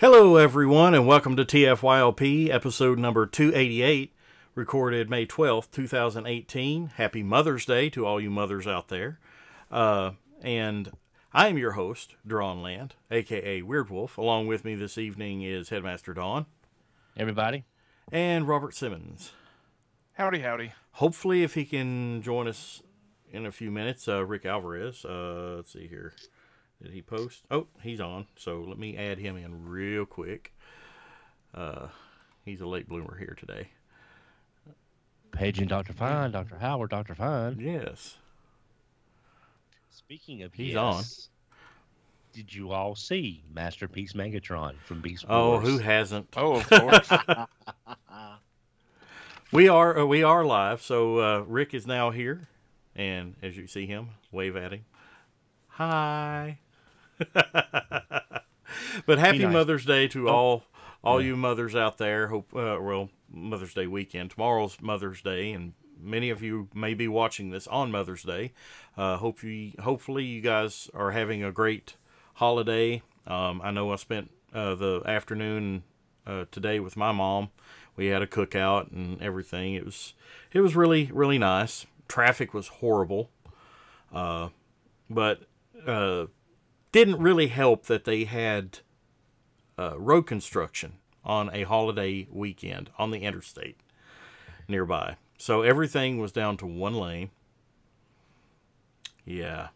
Hello, everyone, and welcome to TFYLP, episode number 288, recorded May 12th, 2018. Happy Mother's Day to all you mothers out there. And I am your host, Drawn Land, a.k.a. Weird Wolf. Along with me this evening is Headmaster Dawn. Everybody. And Robert Simmons. Howdy, howdy. Hopefully, if he can join us in a few minutes, Rick Alvarez. Let's see here. Did he post? Oh, he's on. So let me add him in real quick. He's a late bloomer here today. Paging Dr. Fine, Dr. Howard, Dr. Fine. Yes. Speaking of He's yes, did you all see Masterpiece Megatron from Beast Oh, Wars? who hasn't? Oh, of course. We are live. So Rick is now here, and as you see him, wave at him. Hi. But happy nice. Mother's Day to all you mothers out there. Hope Mother's Day weekend. Tomorrow's Mother's Day, and many of you may be watching this on Mother's Day. Hopefully you guys are having a great holiday. I know I spent the afternoon today with my mom. We had a cookout and everything. It was really, really nice. Traffic was horrible, but didn't really help that they had road construction on a holiday weekend on the interstate nearby. So everything was down to one lane. Yeah,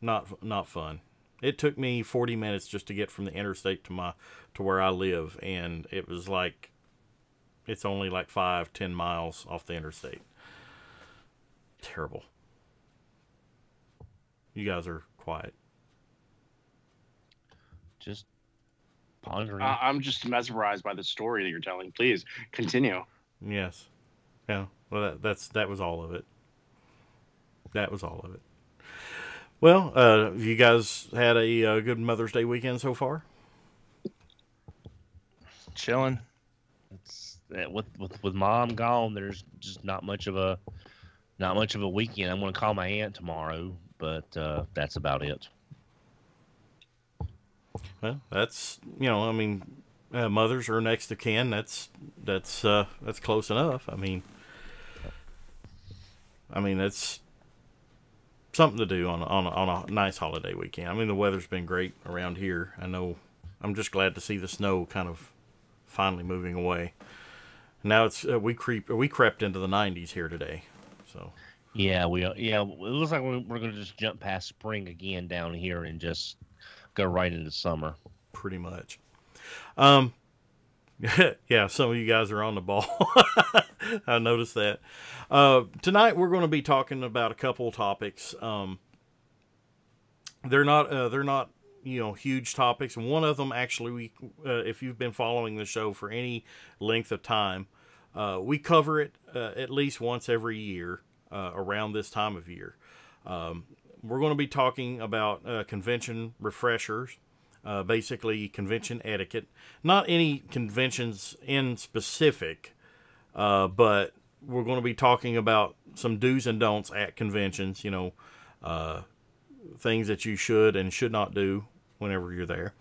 not fun. It took me 40 minutes just to get from the interstate to where I live, and it was like it's only like 5-10 miles off the interstate. Terrible. You guys are quiet. Just pondering. I'm just mesmerized by the story that you're telling. Please continue. Yes. Yeah. Well, that was all of it. That was all of it. Well, have you guys had a good Mother's Day weekend so far? Chilling. It's with Mom gone. There's just not much of a weekend. I'm going to call my aunt tomorrow, but that's about it. Well, that's I mean, mothers are next to kin. That's close enough. I mean, that's something to do on a nice holiday weekend. I mean, the weather's been great around here. I know. I'm just glad to see the snow kind of finally moving away. Now it's we crept into the 90s here today. So Yeah, it looks like we're going to just jump past spring again down here and just go right into summer. Pretty much. Yeah, some of you guys are on the ball. I noticed that. Tonight we're going to be talking about a couple topics. They're not huge topics. One of them actually, if you've been following the show for any length of time, we cover it at least once every year around this time of year. We're going to be talking about convention refreshers. Basically convention etiquette, not any conventions in specific, but we're going to be talking about some do's and don'ts at conventions, things that you should and should not do whenever you're there.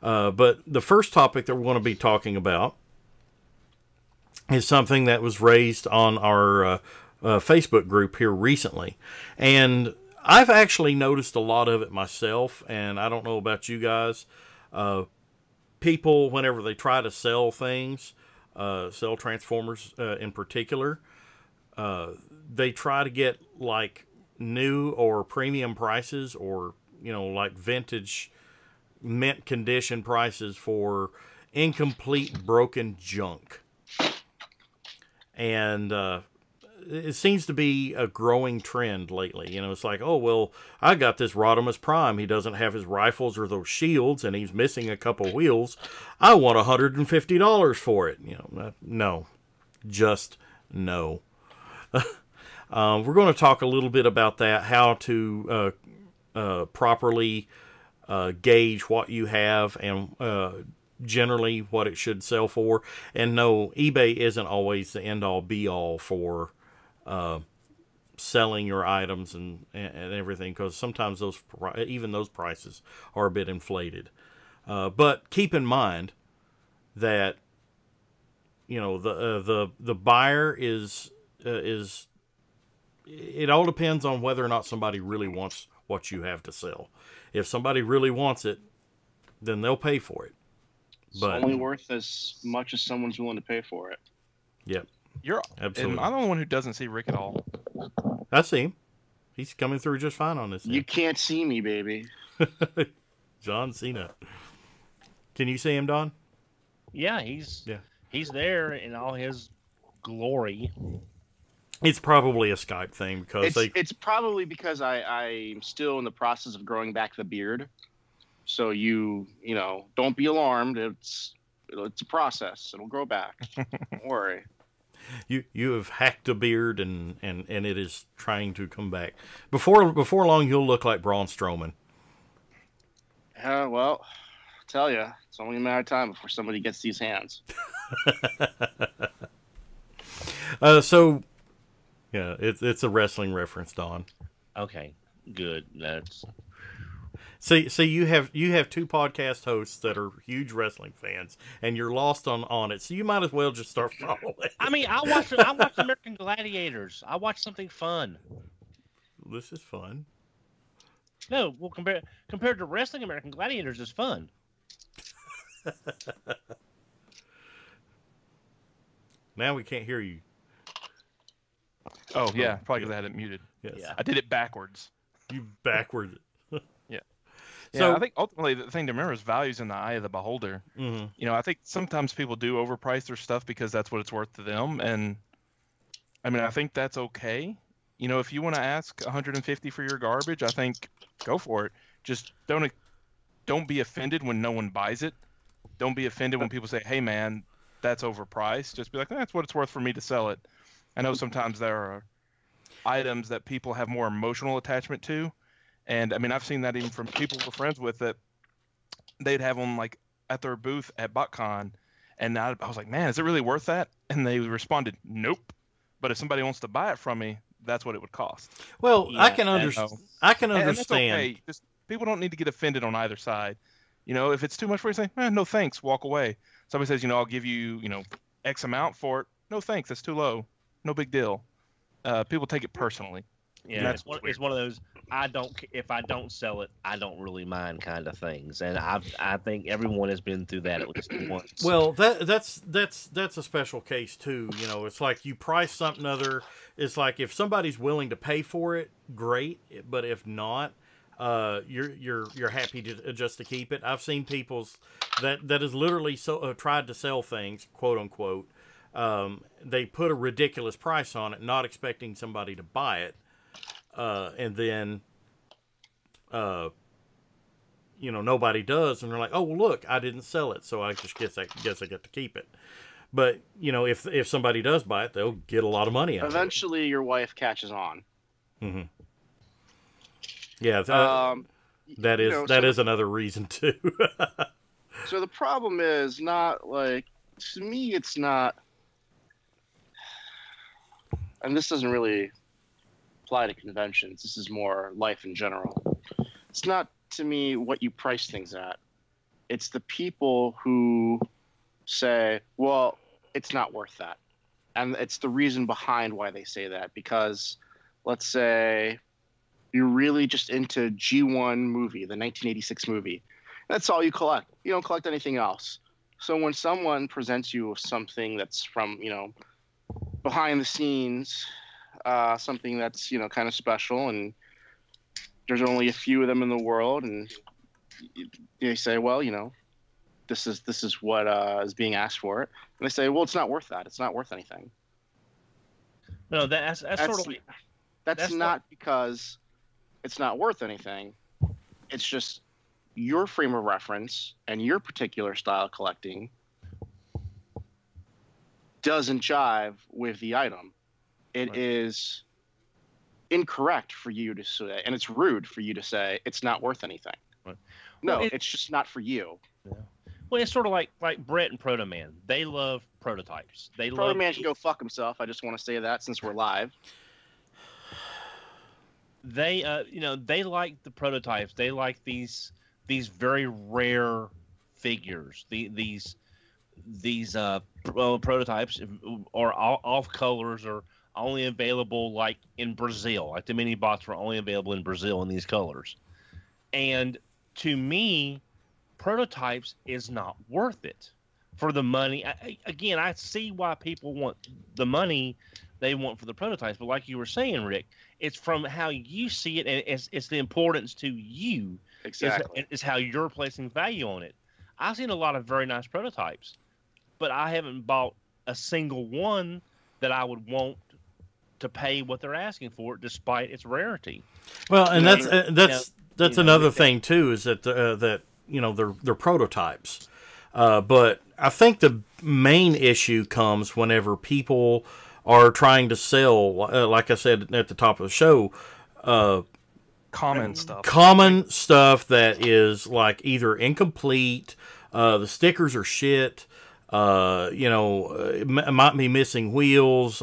But the first topic that we're going to be talking about is something that was raised on our Facebook group here recently, and I've actually noticed a lot of it myself, and I don't know about you guys. People, whenever they try to sell things, sell Transformers in particular, they try to get like new or premium prices, or like vintage mint condition prices for incomplete broken junk. And it seems to be a growing trend lately. It's like, oh, well, I got this Rodimus Prime. He doesn't have his rifles or those shields, and he's missing a couple wheels. I want $150 for it. No. Just no. We're going to talk a little bit about that, how to properly gauge what you have and generally what it should sell for. And no, eBay isn't always the end-all be-all for selling your items and everything, because sometimes even those prices are a bit inflated. But keep in mind that the buyer is it all depends on whether or not somebody really wants what you have to sell. If somebody really wants it, then they'll pay for it. It's But only worth as much as someone's willing to pay for it. Yep. Absolutely. And I'm the only one who doesn't see Rick at all. I see him. He's coming through just fine on this. You can't see me, baby. John Cena. Can you see him, Don? Yeah, he's there in all his glory. It's probably a Skype thing because it's probably because I'm still in the process of growing back the beard. So you don't be alarmed. It's a process. It'll grow back. Don't worry. You have hacked a beard and it is trying to come back. Before long, you'll look like Braun Strowman. Well, I'll tell you, it's only a matter of time before somebody gets these hands. So, yeah, it's a wrestling reference, Don. Okay, good. That's. See, you have two podcast hosts that are huge wrestling fans, and you're lost on it. So you might as well just start following. I mean, I watch American Gladiators. I watch something fun. This is fun. No, well, compared to wrestling, American Gladiators is fun. Now we can't hear you. Oh yeah, probably because I had it muted. Yes. Yeah. I did it backwards. You backward. Yeah, so, I think ultimately the thing to remember is values in the eye of the beholder. Mm-hmm. I think sometimes people do overprice their stuff because that's what it's worth to them, and I mean I think that's okay. If you want to ask $150 for your garbage, I think go for it. Just don't be offended when no one buys it. Don't be offended when people say, "Hey man, that's overpriced." Just be like, "That's what it's worth for me to sell it." I know sometimes there are items that people have more emotional attachment to. And I mean, I've seen that even from people we're friends with that they'd have them like at their booth at BotCon. And I was like, man, is it really worth that? And they responded, nope. But if somebody wants to buy it from me, that's what it would cost. Well, yeah, I can understand. And that's okay. Just people don't need to get offended on either side. If it's too much for you, say, no thanks, walk away. Somebody says, I'll give you, X amount for it. No thanks, that's too low. No big deal. People take it personally. Yeah, it's one of those if I don't sell it, I don't really mind kind of things, and I think everyone has been through that at least once. Well, that's a special case too. It's like you price something other. It's like if somebody's willing to pay for it, great. But if not, you're happy to keep it. I've seen people's that is literally tried to sell things, quote unquote. They put a ridiculous price on it, not expecting somebody to buy it. And then, nobody does, and they're like, "Oh, well, look, I didn't sell it, so I just guess I get to keep it." But if somebody does buy it, they'll get a lot of money out of it. Eventually, your wife catches on. Mm-hmm. Yeah, that is another reason too. So the problem is not like, to me, it's not, and this doesn't really apply to conventions. This is more life in general. It's not, to me, what you price things at. It's the people who say, well, it's not worth that. And it's the reason behind why they say that. Because let's say you're really just into G1 movie, the 1986 movie. That's all you collect. You don't collect anything else. So when someone presents you with something that's from, behind the scenes, something that's kind of special, and there's only a few of them in the world, and they say, well, this is what is being asked for it, and they say, well, it's not worth that. It's not worth anything. No, that's sort of like, that's not because it's not worth anything. It's just your frame of reference and your particular style of collecting doesn't jive with the item. It is incorrect for you to say, and it's rude for you to say it's not worth anything. Right. No, well, it's just not for you. Yeah. Well, it's sort of like Brett and Proto Man. They love prototypes. Proto Man should go fuck himself. I just want to say that since we're live. They, they like the prototypes. They like these very rare figures. These these prototypes or off colors are only available like in Brazil. Like the mini bots were only available in Brazil in these colors. And to me, prototypes is not worth it for the money. Again, I see why people want the money they want for the prototypes, but like you were saying, Rick, it's from how you see it, and it's the importance to you. Exactly. Is how you're placing value on it. I've seen a lot of very nice prototypes, but I haven't bought a single one that I would want to pay what they're asking for it, despite its rarity. Well, and that's another thing too, is that that they're prototypes, but I think the main issue comes whenever people are trying to sell, like I said at the top of the show, Common stuff. Common stuff that is like either incomplete, the stickers are shit, it might be missing wheels,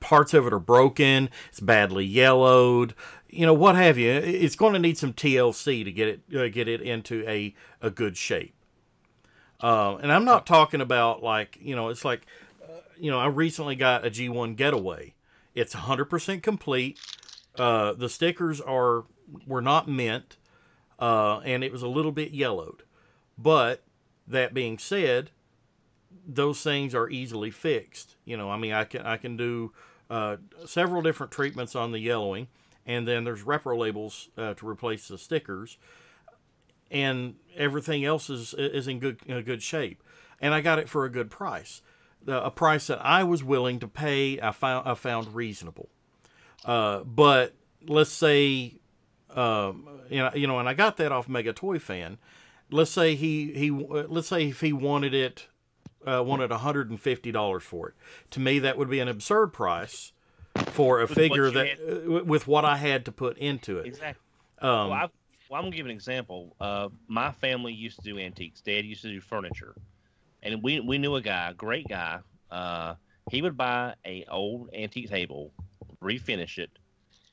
parts of it are broken, it's badly yellowed, what have you. It's going to need some TLC to get it into a good shape. And I'm not talking about like, it's like, I recently got a G1 Getaway. It's 100% complete. The stickers were not mint, and it was a little bit yellowed. But that being said, those things are easily fixed. I can do several different treatments on the yellowing, and then there's repro labels to replace the stickers, and everything else is in good shape. And I got it for a good price, a price that I was willing to pay. I found reasonable. But let's say, and I got that off Mega Toy Fan. Let's say let's say if he wanted $150 for it. To me, that would be an absurd price for a figure with what I had to put into it. Exactly. I'm gonna give an example. My family used to do antiques. Dad used to do furniture, and we knew a guy, a great guy. He would buy a old antique table, refinish it.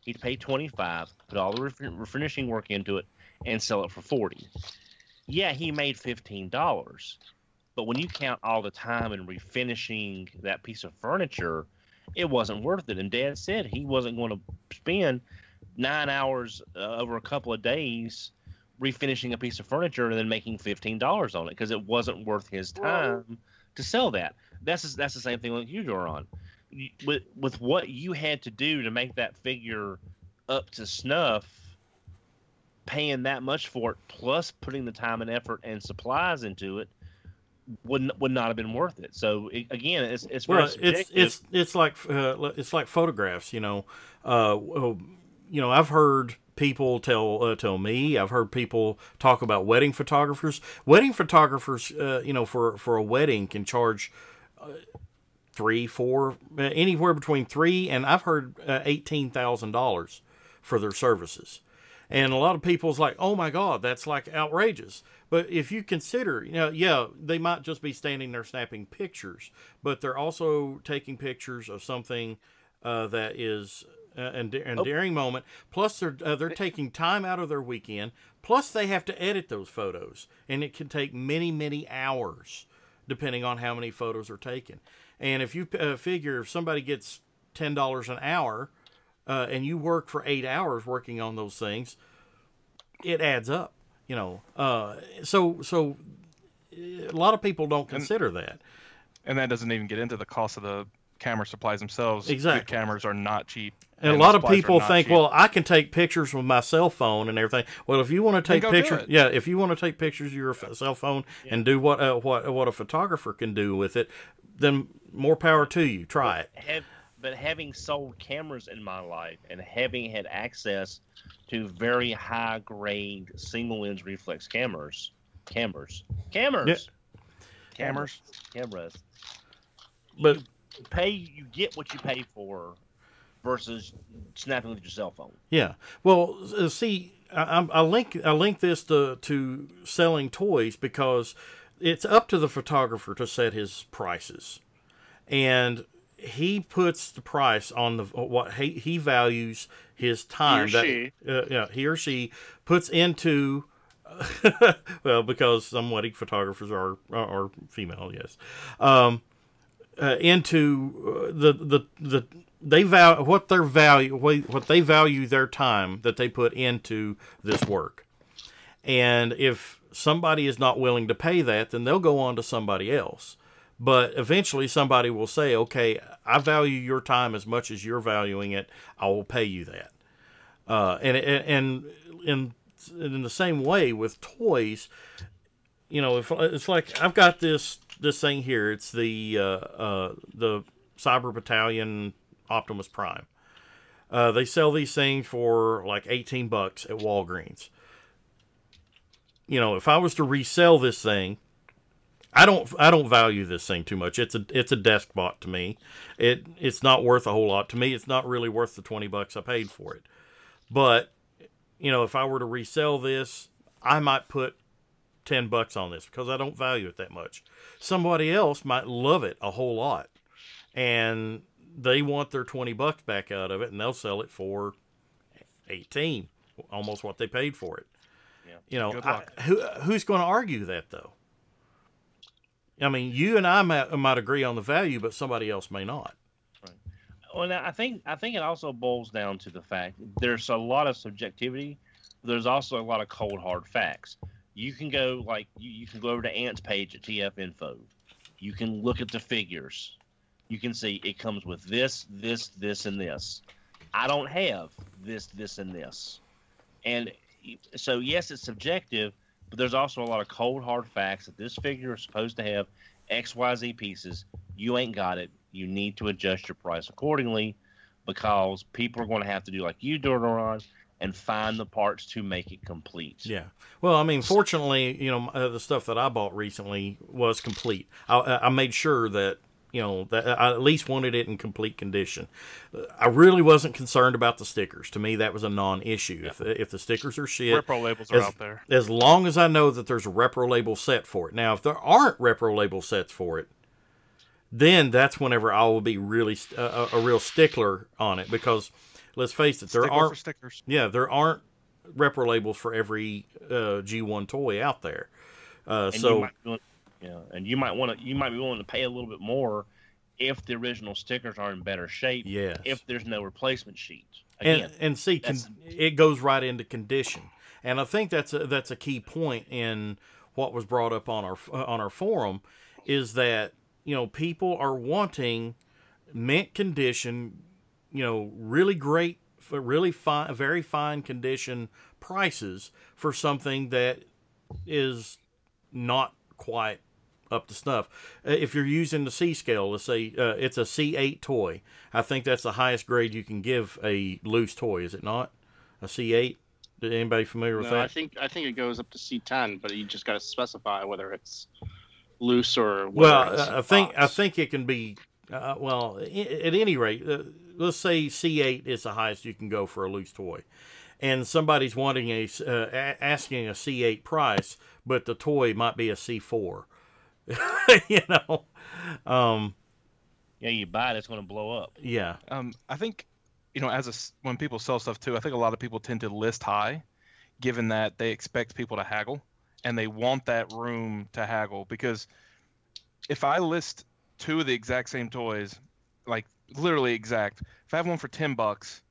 He'd pay $25, put all the refinishing work into it, and sell it for $40. Yeah, he made $15, but when you count all the time in refinishing that piece of furniture, it wasn't worth it. And Dad said he wasn't going to spend 9 hours over a couple of days refinishing a piece of furniture and then making $15 on it because it wasn't worth his time to sell that. That's the same thing like you, Joron. With what you had to do to make that figure up to snuff, paying that much for it, plus putting the time and effort and supplies into it, would not have been worth it. So again, it's very subjective. It's like photographs. I've heard people tell me. I've heard people talk about wedding photographers. Wedding photographers, for a wedding can charge $3, $4, anywhere between $3 and I've heard $18,000 for their services. And a lot of people's like, oh my God, that's like outrageous. But if you consider, they might just be standing there snapping pictures, but they're also taking pictures of something that is an endearing moment. Plus, they're taking time out of their weekend. Plus, they have to edit those photos, and it can take many, many hours, depending on how many photos are taken. And if you figure if somebody gets $10 an hour, and you work for 8 hours working on those things, it adds up. So a lot of people don't consider that. And that doesn't even get into the cost of the camera supplies themselves. Exactly. Good cameras are not cheap. And a lot of people think, well, I can take pictures with my cell phone and everything. Well, if you want to take pictures, if you want to take pictures of your cell phone and do what a photographer can do with it, then more power to you. Try it. But having sold cameras in my life and having had access to very high grade single lens reflex cameras, but you get what you pay for versus snapping with your cell phone. Yeah. Well, see, I link this to selling toys because it's up to the photographer to set his prices, and he puts the price on what he values his time. He or she puts into Well, because some wedding photographers are female, yes. Into the they value what they value their time that they put into this work. And if somebody is not willing to pay that, then they'll go on to somebody else. But eventually somebody will say, okay, I value your time as much as you're valuing it. I will pay you that. And in the same way with toys, you know, if it's like I've got this thing here. It's the Cyber Battalion Optimus Prime. They sell these things for like $18 at Walgreens. You know, if I was to resell this thing, I don't value this thing too much. It's a desk bot to me. It's not worth a whole lot to me. It's not really worth the $20 I paid for it. But you know, if I were to resell this, I might put $10 on this because I don't value it that much. Somebody else might love it a whole lot, and they want their $20 back out of it, and they'll sell it for 18, almost what they paid for it. Yeah. You know, who's going to argue that though? I mean, you and I might agree on the value, but somebody else may not. Right. Well, now, I think it also boils down to the fact there's a lot of subjectivity. There's also a lot of cold hard facts. You can go you can go over to Ant's page at TF Info. You can look at the figures. You can see it comes with this, and this. I don't have this, and this. And so, yes, it's subjective, but there's also a lot of cold, hard facts that this figure is supposed to have XYZ pieces. You ain't got it. You need to adjust your price accordingly because people are going to have to do like you do, Ron, and find the parts to make it complete. Yeah. Well, I mean, fortunately, you know, the stuff that I bought recently was complete. I made sure that, you know, that I at least wanted it in complete condition. I really wasn't concerned about the stickers. To me, that was a non-issue. Yeah. If the stickers are shit, repro labels are out there. As long as I know that there's a repro label set for it. Now, if there aren't repro label sets for it, then that's whenever I will be really a real stickler on it because let's face it, there aren't stickers. Yeah, there aren't repro labels for every G1 toy out there. And you might be willing to pay a little bit more if the original stickers are in better shape. Yes. If there's no replacement sheet. Again, and see, it goes right into condition, and I think that's a key point in what was brought up on our forum, is that, you know, people are wanting mint condition, you know, really great, really fine, very fine condition prices for something that is not quite up to snuff. If you're using the C scale, let's say it's a C8 toy. I think that's the highest grade you can give a loose toy, is it not? A C8? Is anybody familiar with that? I think it goes up to C10, but you just got to specify whether it's loose or whether it's I think it can be. Well, at any rate, let's say C8 is the highest you can go for a loose toy, and somebody's wanting asking a C8 price, but the toy might be a C4. You know, yeah, you buy it, it's going to blow up. Yeah. I think, you know, when people sell stuff too, I think a lot of people tend to list high, given that they expect people to haggle, and they want that room to haggle. Because if I list two of the exact same toys, like literally exact, if I have one for $10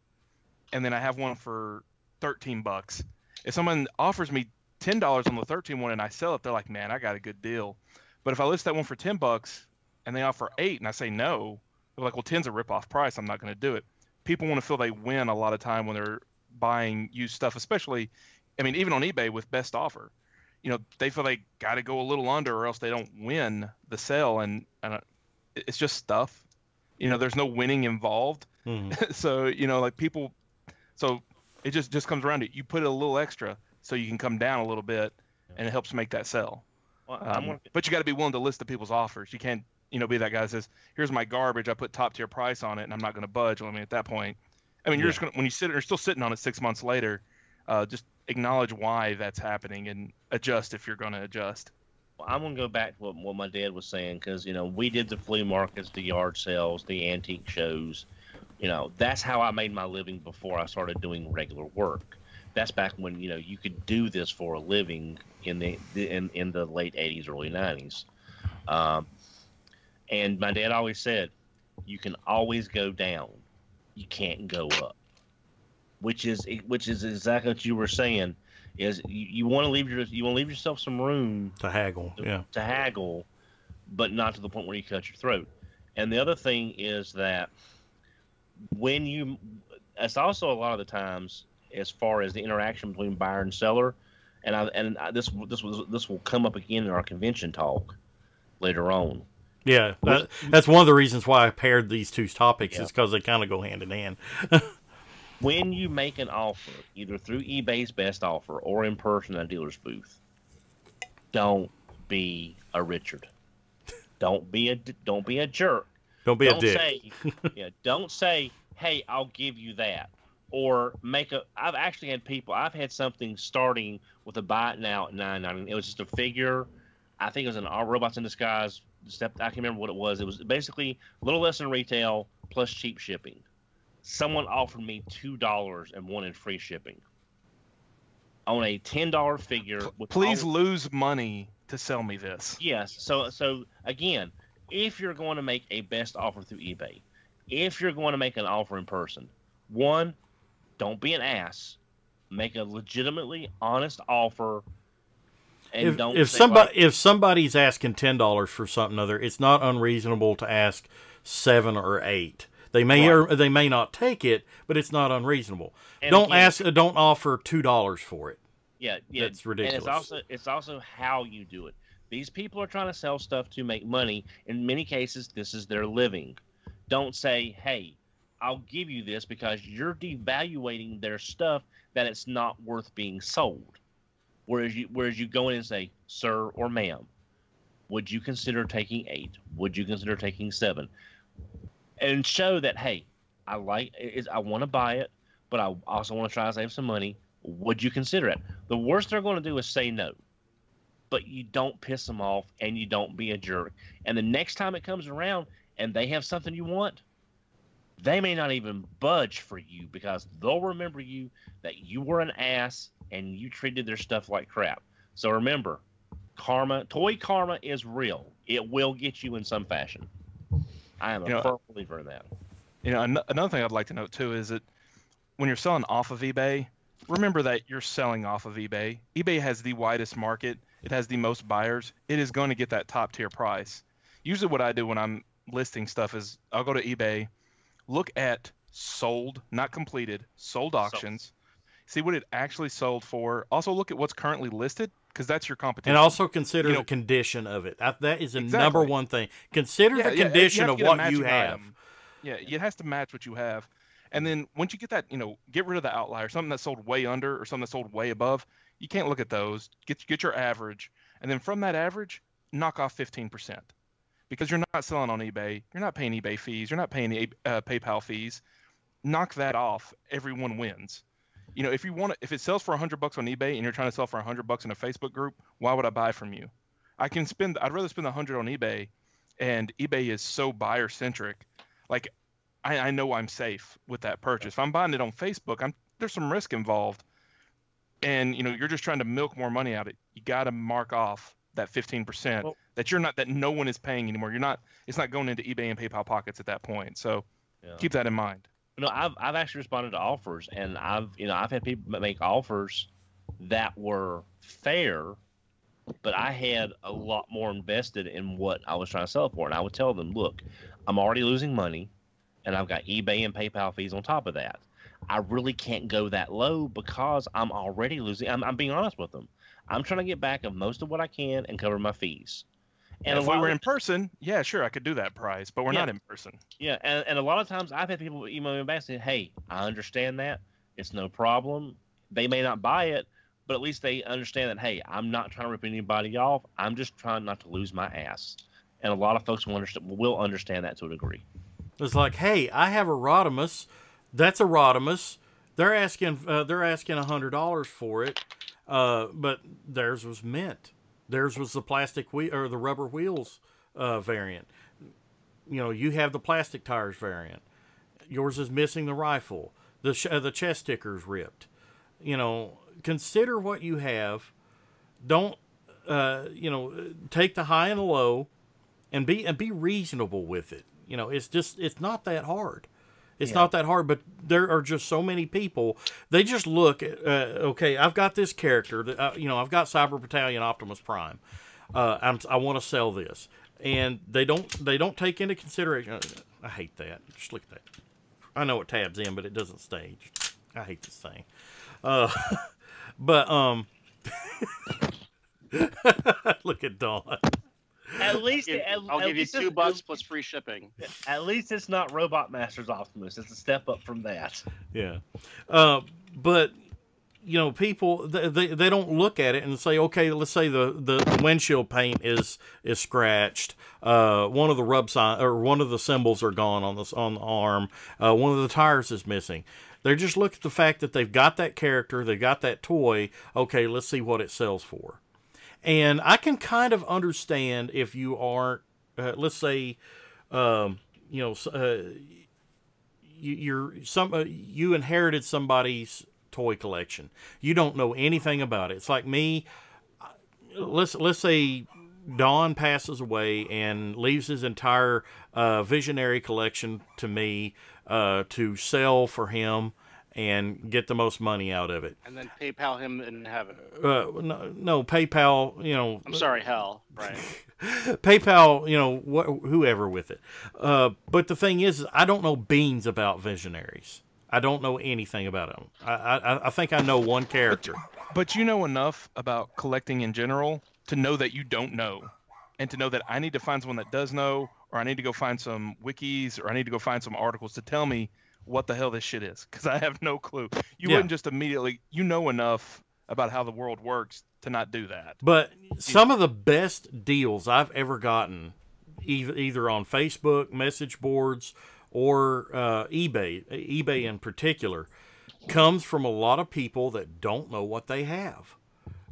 and then I have one for $13, if someone offers me $10 on the 13 one and I sell it, they're like, man, I got a good deal. But if I list that one for $10 and they offer 8 and I say no, they're like, well, 10's a rip-off price. I'm not going to do it. People want to feel they win a lot of time when they're buying used stuff, especially, I mean, even on eBay with best offer. You know, they feel they got to go a little under or else they don't win the sale. And it's just stuff. You know, there's no winning involved. Mm-hmm. So, you know, like people, so it just comes around to you put a little extra so you can come down a little bit and it helps make that sell. Well, but you got to be willing to list the people's offers. You can't, you know, be that guy that says, here's my garbage. I put top tier price on it and I'm not going to budge. Well, I mean, at that point, I mean, you're just going to, when you're still sitting on it 6 months later, just acknowledge why that's happening and adjust if you're going to adjust. Well, I'm going to go back to what my dad was saying, because, you know, we did the flea markets, the yard sales, the antique shows. You know, that's how I made my living before I started doing regular work. that's back when you could do this for a living in the late 80s, early 90s. And my dad always said, you can always go down, you can't go up. Which is exactly what you were saying. Is you want to leave yourself some room to haggle, to haggle, but not to the point where you cut your throat. And the other thing is that it's also a lot of the times, as far as the interaction between buyer and seller, this will come up again in our convention talk later on. Yeah, that's one of the reasons why I paired these two topics, is because they kind of go hand in hand. When you make an offer, either through eBay's best offer or in person at a dealer's booth, don't be a Richard. Don't be a jerk. Don't be a dick. Don't say, hey, I'll give you that. Or I've actually had I've had something starting with a buy it now at $9.99. It was just a figure. I think it was an Robots in Disguise. I can't remember what it was. It was basically a little less than retail plus cheap shipping. Someone offered me $2 and wanted free shipping on a $10 figure. Please lose money to sell me this. Yes. So again, if you're going to make a best offer through eBay, if you're going to make an offer in person, one, don't be an ass. Make a legitimately honest offer. And if somebody's asking $10 for something other, it's not unreasonable to ask $7 or $8. They may or they may not take it, but it's not unreasonable. And don't offer $2 for it. Yeah, that's ridiculous. And it's also how you do it. These people are trying to sell stuff to make money. In many cases, this is their living. Don't say, "Hey, I'll give you this," because you're devaluating their stuff that it's not worth being sold. Whereas you go in and say, "Sir or ma'am, would you consider taking 8? Would you consider taking 7?" And show that, hey, I want to buy it, but I also want to try to save some money. Would you consider it? The worst they're going to do is say no. But you don't piss them off, and you don't be a jerk. And the next time it comes around and they have something you want, they may not even budge for you, because they'll remember you that you were an ass and you treated their stuff like crap. So remember, toy karma is real. It will get you in some fashion. I am a firm believer in that. Another thing I'd like to note too is that when you're selling off of eBay, remember that you're selling off of eBay. eBay has the widest market. It has the most buyers. It is going to get that top tier price. Usually what I do when I'm listing stuff is I'll go to eBay, look at sold, not completed, sold auctions, see what it actually sold for. Also look at what's currently listed, because that's your competition. And also consider the condition of it. That is the number one thing. Consider the condition of what you have. Yeah, it has to match what you have. And then once you get that, get rid of the outlier, something that's sold way under or something that's sold way above. You can't look at those. Get your average. And then from that average, knock off 15%. Because you're not selling on eBay. You're not paying eBay fees. You're not paying PayPal fees. Knock that off. Everyone wins. If it sells for $100 on eBay and you're trying to sell for $100 in a Facebook group, why would I buy from you? I'd rather spend $100 on eBay, and eBay is so buyer centric. Like, I know I'm safe with that purchase. If I'm buying it on Facebook, there's some risk involved, and you're just trying to milk more money out of it. You got to mark off that 15% that no one is paying anymore. It's not going into eBay and PayPal pockets at that point. So keep that in mind. I've actually responded to offers, and I've had people make offers that were fair, but I had a lot more invested in what I was trying to sell for. And I would tell them, look, I'm already losing money, and I've got eBay and PayPal fees on top of that. I really can't go that low because I'm already losing. I'm being honest with them. I'm trying to get back of most of what I can and cover my fees. And if we were in person, yeah, sure, I could do that price, but we're not in person. Yeah, and a lot of times I've had people email me back saying, hey, I understand that. It's no problem. They may not buy it, but at least they understand that, hey, I'm not trying to rip anybody off. I'm just trying not to lose my ass. And a lot of folks will understand that to a degree. It's like, hey, I have a Rodimus. That's a Rodimus. They're asking $100 for it, but theirs was mint. Theirs was the plastic wheel or the rubber wheels variant. You have the plastic tires variant. Yours is missing the rifle. The chest sticker's ripped. consider what you have. Don't, take the high and the low, and be reasonable with it. It's not that hard. It's not that hard, but there are just so many people. They just look at, okay, I've got this character that, I've got Cyber Battalion Optimus Prime. I want to sell this, and they don't take into consideration. I hate that. Just look at that. I know it tabs in, but it doesn't stay. I hate this thing. But look at Dawn. At least I'll give you $2 plus free shipping. At least it's not Robot Masters Optimus. It's a step up from that. Yeah, but people they don't look at it and say, okay, let's say the windshield paint is scratched. One of the rub sign or one of the symbols are gone on the arm. One of the tires is missing. They just look at the fact that they've got that character, they've got that toy. Okay, let's see what it sells for. And I can kind of understand if you aren't, let's say, you inherited somebody's toy collection. You don't know anything about it. It's like me. Let's say Don passes away and leaves his entire Visionary collection to me to sell for him and get the most money out of it. And then PayPal him in heaven. No, PayPal, I'm sorry, hell, right. PayPal, whoever with it. But the thing is, I don't know beans about Visionaries. I don't know anything about them. I think I know one character. But you know enough about collecting in general to know that you don't know. And to know that I need to find someone that does know, or I need to go find some wikis, or I need to go find some articles to tell me what the hell this shit is, because I have no clue. You wouldn't just immediately, know enough about how the world works to not do that. But some of the best deals I've ever gotten, either on Facebook, message boards, or eBay in particular, comes from a lot of people that don't know what they have.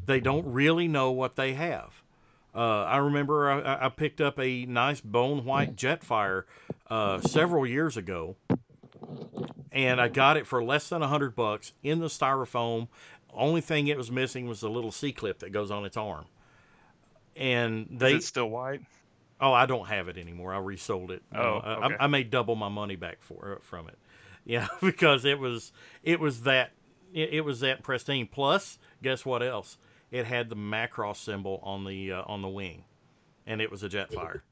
They don't really know what they have. I remember I picked up a nice bone white Jetfire several years ago, and I got it for less than $100 in the styrofoam. Only thing it was missing was the little C-clip that goes on its arm. And is it still white? Oh, I don't have it anymore. I resold it. Okay. I made double my money back from it. Yeah, because it was that pristine. Plus, guess what else? It had the Macross symbol on the wing, and it was a Jetfire.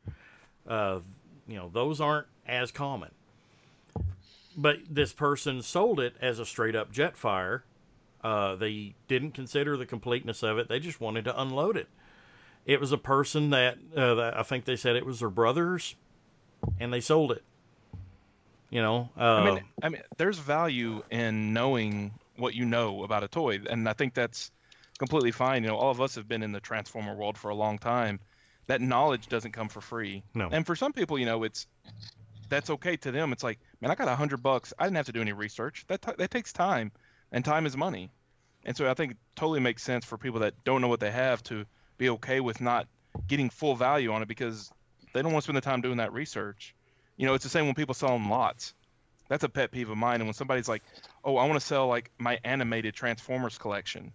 Those aren't as common. But this person sold it as a straight up Jetfire. They didn't consider the completeness of it. They just wanted to unload it. It was a person that I think they said it was their brother's, and they sold it. I mean, there's value in knowing what you know about a toy, and I think that's completely fine. All of us have been in the Transformer world for a long time. That knowledge doesn't come for free. No. And for some people, that's okay to them. It's like, man, I got $100. I didn't have to do any research. That takes time, and time is money. And so I think it totally makes sense for people that don't know what they have to be okay with not getting full value on it, because they don't want to spend the time doing that research. It's the same when people sell them lots. That's a pet peeve of mine. And when somebody's like, oh, I want to sell like my animated Transformers collection,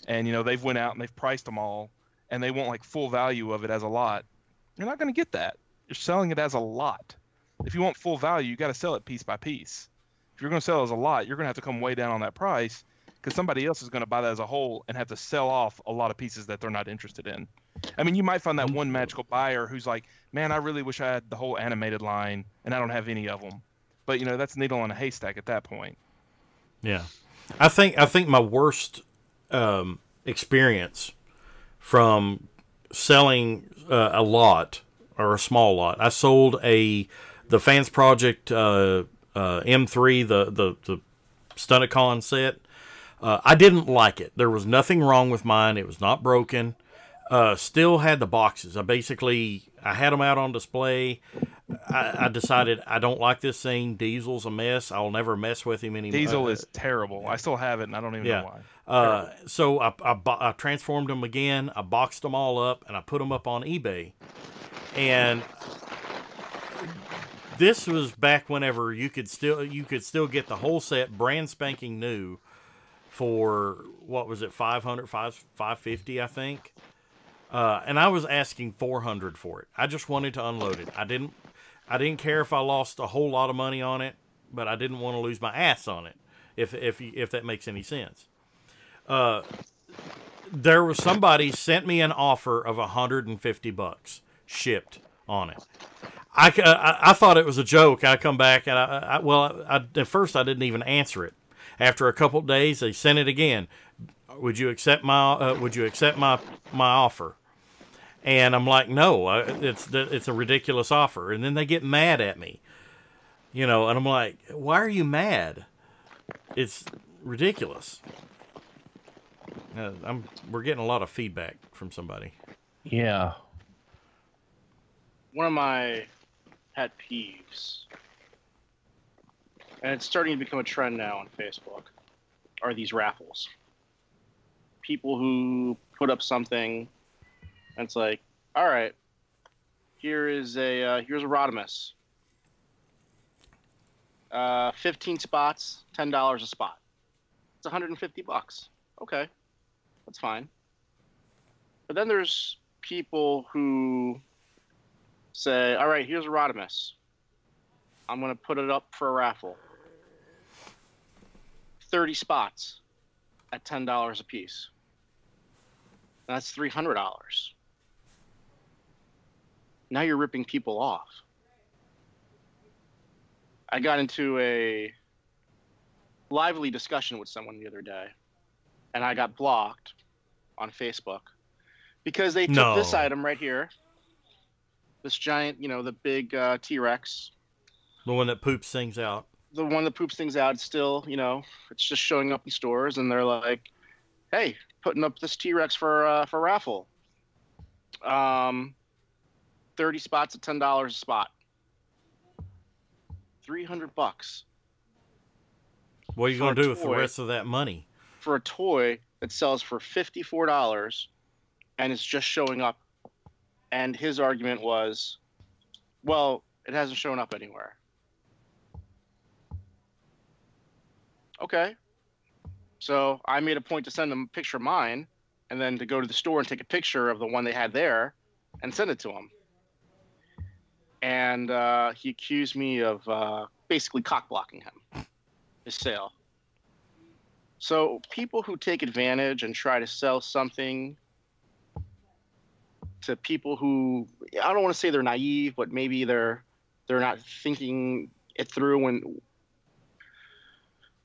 and they've went out and they've priced them all, and they want like full value of it as a lot, you're not going to get that. You're selling it as a lot. If you want full value, you got to sell it piece by piece. If you're going to sell it as a lot, you're going to have to come way down on that price, because somebody else is going to buy that as a whole and have to sell off a lot of pieces that they're not interested in. I mean, you might find that one magical buyer who's like, man, I really wish I had the whole animated line, and I don't have any of them. But, that's needle in a haystack at that point. Yeah. I think my worst experience from selling a lot, or a small lot, I sold the Fans Project M3, the Stunticon set. I didn't like it. There was nothing wrong with mine. It was not broken. Still had the boxes. I had them out on display. I decided I don't like this thing. Diesel's a mess. I'll never mess with him anymore. Diesel is terrible. I still have it, and I don't even know why. So I transformed them again. I boxed them all up, and I put them up on eBay. And this was back whenever you could still get the whole set brand spanking new for, what was it, 550, I think. And I was asking 400 for it. I just wanted to unload it. I didn't care if I lost a whole lot of money on it, but I didn't want to lose my ass on it, if that makes any sense. There was somebody sent me an offer of $150 shipped on it. I thought it was a joke. I come back and at first I didn't even answer it. After a couple of days, they sent it again. Would you accept my offer? And I'm like, no, it's a ridiculous offer. And then they get mad at me, and I'm like, why are you mad? It's ridiculous. We're getting a lot of feedback from somebody. Yeah. One of my pet peeves, and it's starting to become a trend now on Facebook, are these raffles. People who put up something, and it's like, all right, here's a Rodimus. 15 spots, $10 a spot. It's $150. Okay, that's fine. But then there's people who say, all right, here's a Rodimus. I'm going to put it up for a raffle. 30 spots at $10 a piece. That's $300. Now you're ripping people off. I got into a lively discussion with someone the other day, and I got blocked on Facebook because they took this item right here, this giant, the big T-Rex. The one that poops things out. The one that poops things out, still, it's just showing up in stores, and they're like, hey, putting up this T-Rex for raffle. 30 spots at $10 a spot. $300. What are you going to do with the rest of that money? For a toy that sells for $54 and it's just showing up. And his argument was, well, it hasn't shown up anywhere. Okay. So I made a point to send them a picture of mine and then to go to the store and take a picture of the one they had there and send it to him. And he accused me of basically cock-blocking him, his sale. So people who take advantage and try to sell something to people who, I don't want to say they're naive, but maybe they're not thinking it through. And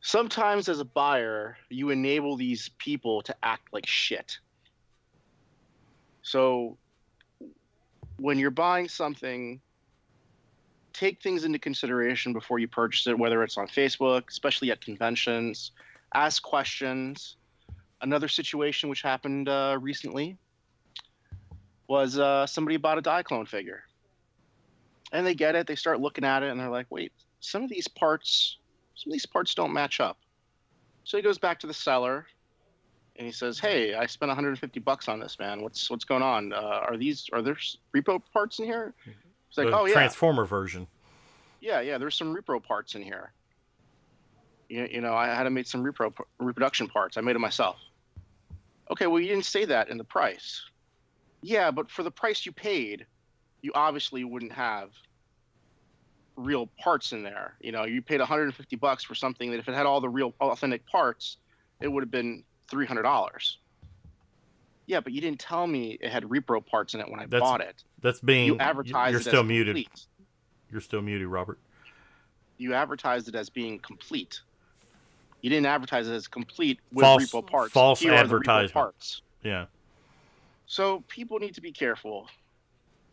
sometimes as a buyer, you enable these people to act like shit. So when you're buying something, take things into consideration before you purchase it, whether it's on Facebook, especially at conventions. Ask questions. Another situation which happened recently was somebody bought a Diaclone figure. And they get it, they start looking at it, and they're like, wait, some of these parts don't match up. So he goes back to the seller, and he says, hey, I spent $150 on this, man. What's going on? Are there repo parts in here? It's like, oh, yeah. Transformer version. Yeah, there's some repro parts in here. I had to make some reproduction parts. I made it myself. Okay, well, you didn't say that in the price. Yeah, but for the price you paid, you obviously wouldn't have real parts in there. You paid $150 for something that if it had all the real authentic parts, it would have been $300. Yeah, but you didn't tell me it had repro parts in it when I bought it. You advertised you're it still as muted. Complete. You're still muted, Robert. You advertised it as being complete. You didn't advertise it as complete with repo parts. False Here advertisement. Parts. Yeah. So people need to be careful,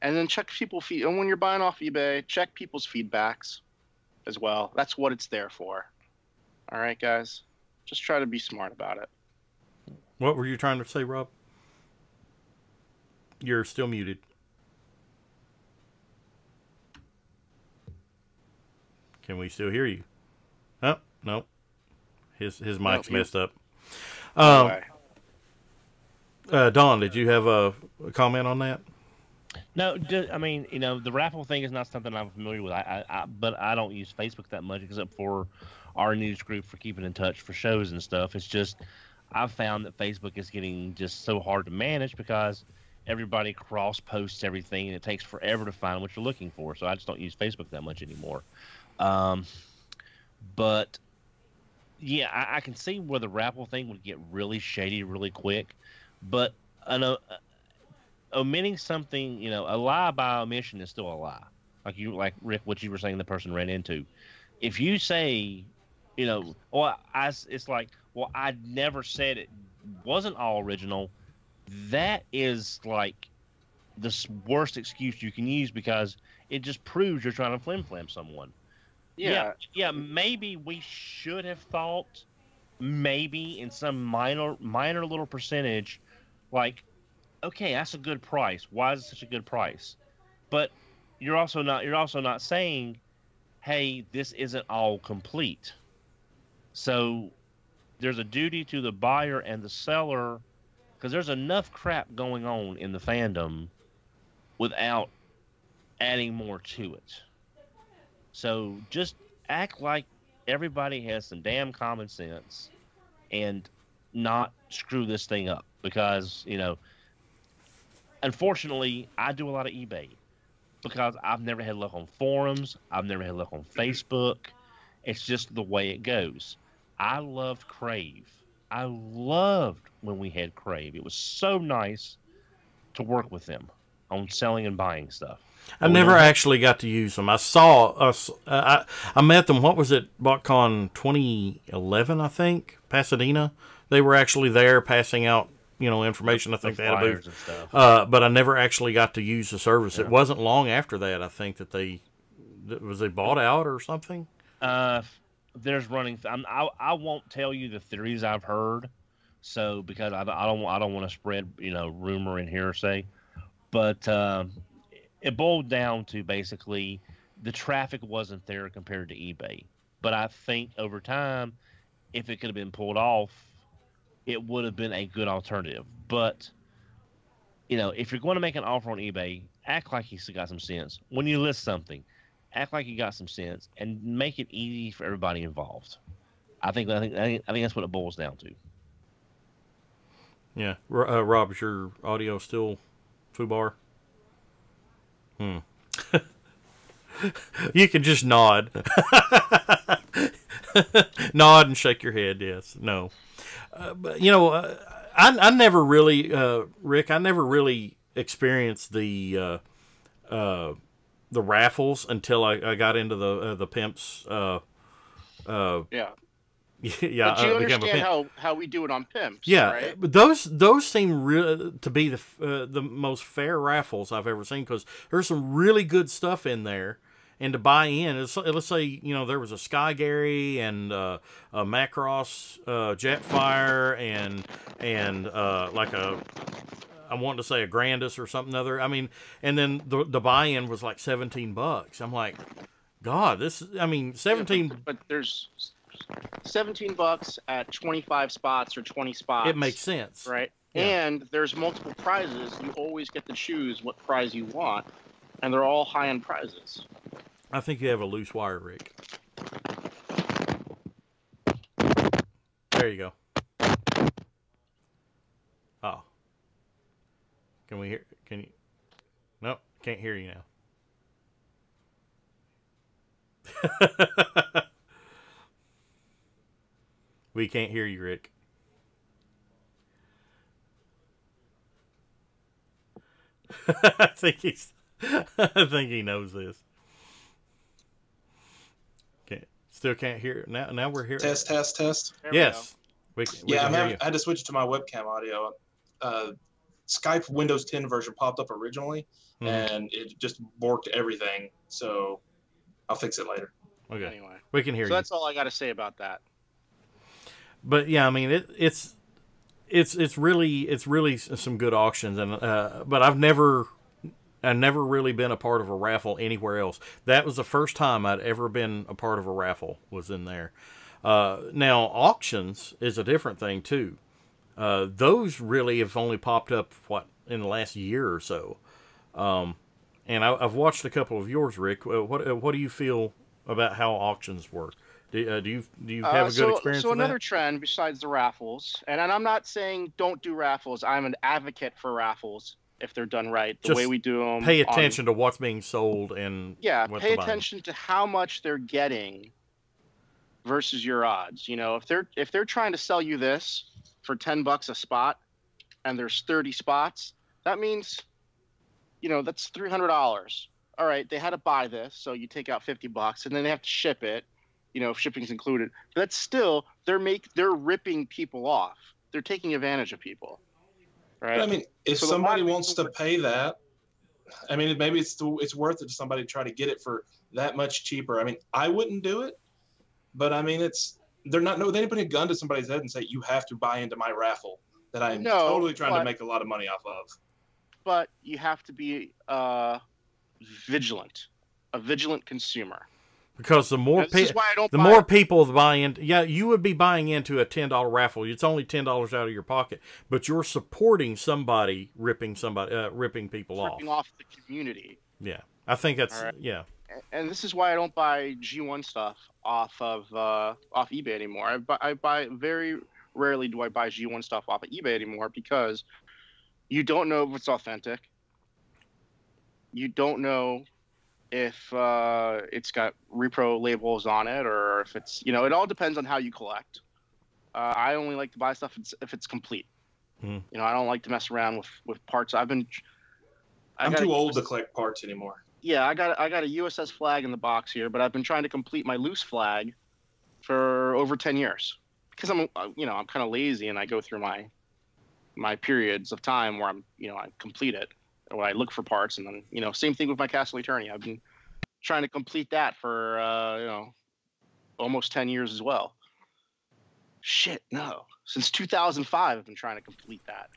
and then check and when you're buying off eBay, check people's feedbacks as well. That's what it's there for. All right, guys, just try to be smart about it. What were you trying to say, Rob? You're still muted. Can we still hear you? Oh, no. His mic's messed up. Anyway. Don, did you have a comment on that? No, I mean, the raffle thing is not something I'm familiar with. But I don't use Facebook that much except for our news group for keeping in touch for shows and stuff. It's just I've found that Facebook is getting just so hard to manage because everybody cross posts everything and it takes forever to find what you're looking for. So I just don't use Facebook that much anymore. But yeah, I can see where the raffle thing would get really shady really quick, but omitting something, a lie by omission is still a lie. Like Rick, what you were saying, the person ran into. If you say, it's like, well, I never said it wasn't all original. That is like the worst excuse you can use because it just proves you're trying to flim-flam someone. Yeah. Yeah. Maybe we should have thought, maybe in some minor little percentage, like, okay, that's a good price. Why is it such a good price? But you're also not saying, hey, this isn't all complete. So there's a duty to the buyer and the seller because there's enough crap going on in the fandom without adding more to it. So just act like everybody has some damn common sense and not screw this thing up because, unfortunately, I do a lot of eBay because I've never had luck on forums. I've never had luck on Facebook. It's just the way it goes. I loved Crave. I loved when we had Crave. It was so nice to work with them on selling and buying stuff. I never actually got to use them. I saw us. I met them. What was it? BotCon 2011, I think, Pasadena. They were actually there passing out, information. I think they had a booth. And stuff. But I never actually got to use the service. Yeah. It wasn't long after that. I think that they bought out or something. There's running. I won't tell you the theories I've heard. So because I don't want to spread rumor and hearsay, but. It boiled down to basically the traffic wasn't there compared to eBay. But I think over time, if it could have been pulled off, it would have been a good alternative. But, if you're going to make an offer on eBay, act like you got some sense. When you list something, act like you got some sense and make it easy for everybody involved. I think that's what it boils down to. Yeah. Rob, is your audio still FUBAR? You can just nod. Nod and shake your head, yes. No. But, I never really, Rick, I never really experienced the raffles until I got into the pimps. Yeah. Yeah, but you understand how we do it on pimps, yeah, right? But those seem to be the most fair raffles I've ever seen because there's some really good stuff in there, and to buy in, let's say there was a Sky Gary and a Macross Jetfire and like I want to say a Grandis or something other. I mean, and then the buy-in was like $17. I'm like, God, 17. Yeah, but there's $17 at 25 spots or 20 spots. It makes sense, right? Yeah. And there's multiple prizes. You always get to choose what prize you want, and they're all high-end prizes. I think you have a loose wire, Rick. There you go. Oh. Can we hear? Can you? Nope, can't hear you now. We can't hear you, Rick. I think he knows this. Still can't hear it. Now we're here. Test. Yes. I had to switch to my webcam audio. Skype Windows 10 version popped up originally, and it just borked everything. So I'll fix it later. Okay. Anyway, we can hear you. So that's all I got to say about that. But yeah, I mean it's really some good auctions, and but I've never really been a part of a raffle anywhere else. That was the first time I'd ever been a part of a raffle, was in there. Now auctions is a different thing too. Those really have only popped up in the last year or so. And I've watched a couple of yours, Rick. What do you feel about how auctions work? Do you have a good experience so with another that? trend besides the raffles, and I'm not saying don't do raffles. I'm an advocate for raffles if they're done right, the Just way we do them. Pay attention to what's being sold and pay attention to how much they're getting versus your odds. You know, if they're trying to sell you this for $10 a spot, and there's 30 spots, that means, you know, that's $300. All right, they had to buy this, so you take out $50, and then they have to ship it. You know, if shipping's included. But that's still they're ripping people off. They're taking advantage of people. Right. But, I mean, if So somebody wants to pay that, I mean, maybe it's worth it to somebody to try to get it for that much cheaper. I mean, I wouldn't do it, but I mean, they didn't put a gun to somebody's head and say you have to buy into my raffle that I'm totally trying to make a lot of money off of. But you have to be vigilant, a vigilant consumer. Because the more people buy in, you would be buying into a $10 raffle. It's only $10 out of your pocket, but you're supporting somebody ripping people off. Ripping off the community. Yeah, I think that's And this is why I don't buy G1 stuff off eBay anymore. I buy very rarely do I buy G1 stuff off of eBay anymore because you don't know if it's authentic. You don't know if it's got repro labels on it or if it's, you know, it all depends on how you collect. I only like to buy stuff if it's complete. You know, I don't like to mess around with parts. I'm too old to collect parts anymore. Yeah, I got a USS flag in the box here, but I've been trying to complete my loose flag for over 10 years because I'm kind of lazy and I go through my periods of time where I complete it. When I look for parts, and then, you know, same thing with my Castle Eternity. I've been trying to complete that for almost 10 years as well. Shit, no. Since 2005, I've been trying to complete that.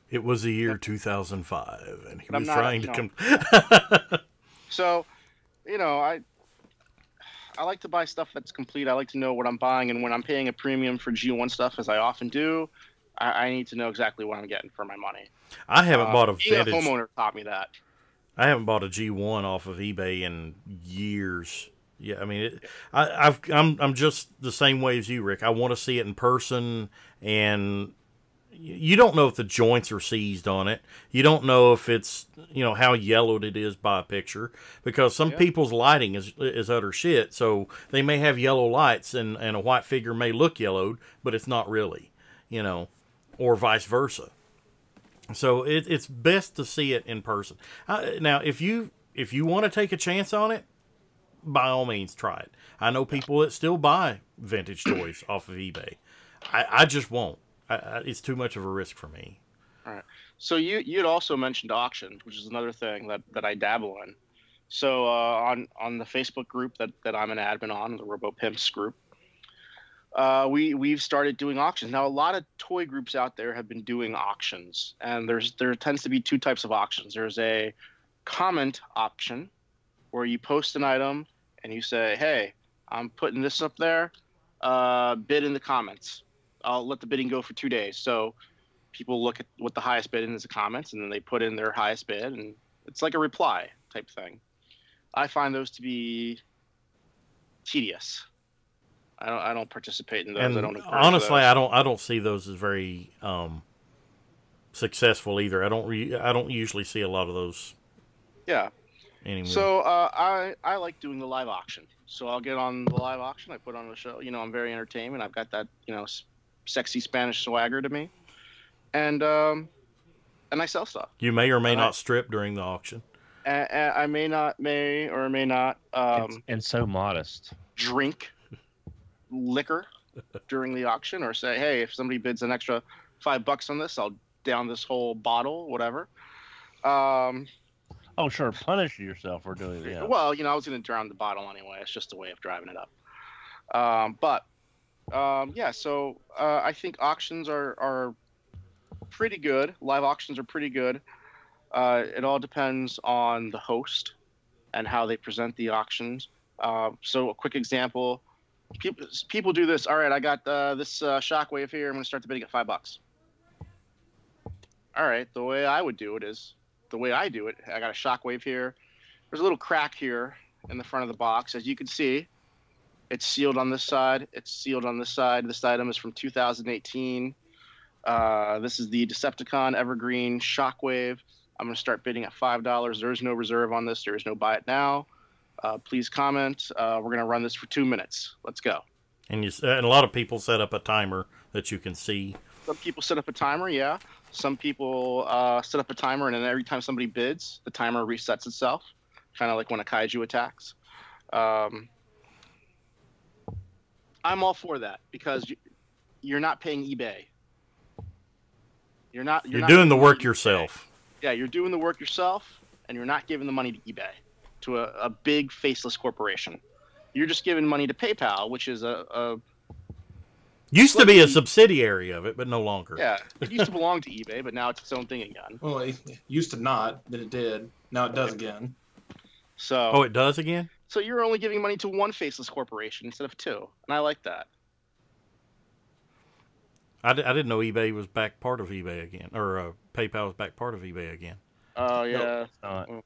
It was the year 2005, and he was trying to So, you know, I like to buy stuff that's complete. I like to know what I'm buying, and when I'm paying a premium for G1 stuff, as I often do, I need to know exactly what I'm getting for my money. I haven't bought a vintage. A homeowner taught me that. I haven't bought a G1 off of eBay in years. Yeah, I mean, I'm just the same way as you, Rick. I want to see it in person, and you don't know if the joints are seized on it. You don't know if it's, you know, how yellowed it is by a picture, because some people's lighting is utter shit. So they may have yellow lights, and a white figure may look yellowed, but it's not really, you know, or vice versa. So it's best to see it in person. Now, if you want to take a chance on it, by all means, try it. I know people that still buy vintage toys off of eBay. I just won't. It's too much of a risk for me. All right. So you'd also mentioned auctions, which is another thing that I dabble in. So on the Facebook group that I'm an admin on, the Robo Pimps group, we've started doing auctions. Now, a lot of toy groups out there have been doing auctions, and there tends to be two types of auctions. There's a comment auction where you post an item and you say, hey, I'm putting this up there, bid in the comments. I'll let the bidding go for 2 days. So people look at what the highest bid is in the comments, and then they put in their highest bid, and it's like a reply type thing. I find those to be tedious. I don't participate in those. And I don't encourage honestly, those. I don't see those as very successful either. I don't usually see a lot of those. Yeah. Anymore. So I like doing the live auction. So I'll get on the live auction. I put on a show. You know, I'm very entertainment. I've got that, you know, sexy Spanish swagger to me, and I sell stuff. You may or may not strip during the auction. I may or may not. And so modest. Drink liquor during the auction, or say, hey, if somebody bids an extra $5 on this, I'll down this whole bottle, whatever. Oh, sure. Punish yourself for doing it. Yeah. Well, you know, I was going to drown the bottle anyway. It's just a way of driving it up. So I think auctions are pretty good. Live auctions are pretty good. It all depends on the host and how they present the auctions. So a quick example, people do this. All right, I got this Shockwave here. I'm going to start the bidding at $5. All right, the way I would do it is the way I do it, I got a shockwave here. There's a little crack here in the front of the box. As you can see, it's sealed on this side. It's sealed on this side. This item is from 2018. This is the Decepticon Evergreen Shockwave. I'm going to start bidding at $5. There is no reserve on this. There is no buy it now. Please comment. We're going to run this for 2 minutes. Let's go. And and a lot of people set up a timer that you can see. Some people set up a timer, yeah. Some people set up a timer, and then every time somebody bids, the timer resets itself, kind of like when a kaiju attacks. I'm all for that because you're not paying eBay. You're doing the work yourself. Yeah, you're doing the work yourself, and you're not giving the money to eBay, to a big faceless corporation. You're just giving money to PayPal, which is used to be a subsidiary of it, but no longer. Yeah, it used to belong to eBay, but now it's its own thing again. Well, it used to not, then it did. Now it does again. So. Oh, it does again? So you're only giving money to one faceless corporation instead of two, and I like that. I didn't know eBay was back part of eBay again, or PayPal was back part of eBay again. Oh, yeah. No,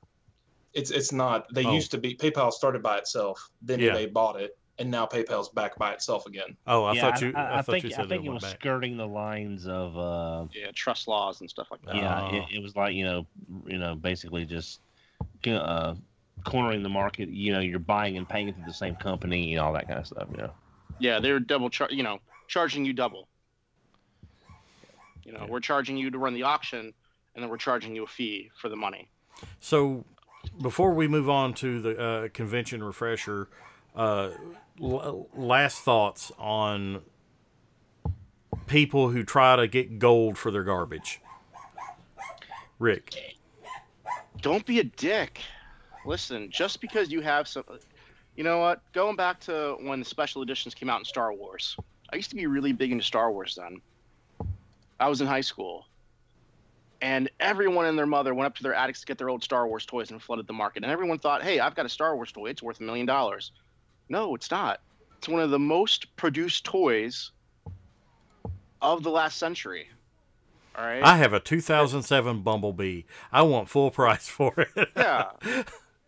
It's not. They used to be. PayPal started by itself. Then eBay bought it, and now PayPal's back by itself again. Oh, I thought think you said it was back. skirting the lines of trust laws and stuff like that. Yeah, it was like basically just cornering the market. You're buying and paying through the same company and all that kind of stuff. Yeah, they're double charging you double. We're charging you to run the auction, and then we're charging you a fee for the money. So, before we move on to the convention refresher, last thoughts on people who try to get gold for their garbage. Rick. Don't be a dick. Listen, just because you have some... You know what? Going back to when the special editions came out in Star Wars, I used to be really big into Star Wars then. I was in high school, and everyone and their mother went up to their attics to get their old Star Wars toys and flooded the market. And everyone thought, hey, I've got a Star Wars toy. It's worth $1 million. No, it's not. It's one of the most produced toys of the last century. All right. I have a 2007 Bumblebee. I want full price for it. Yeah.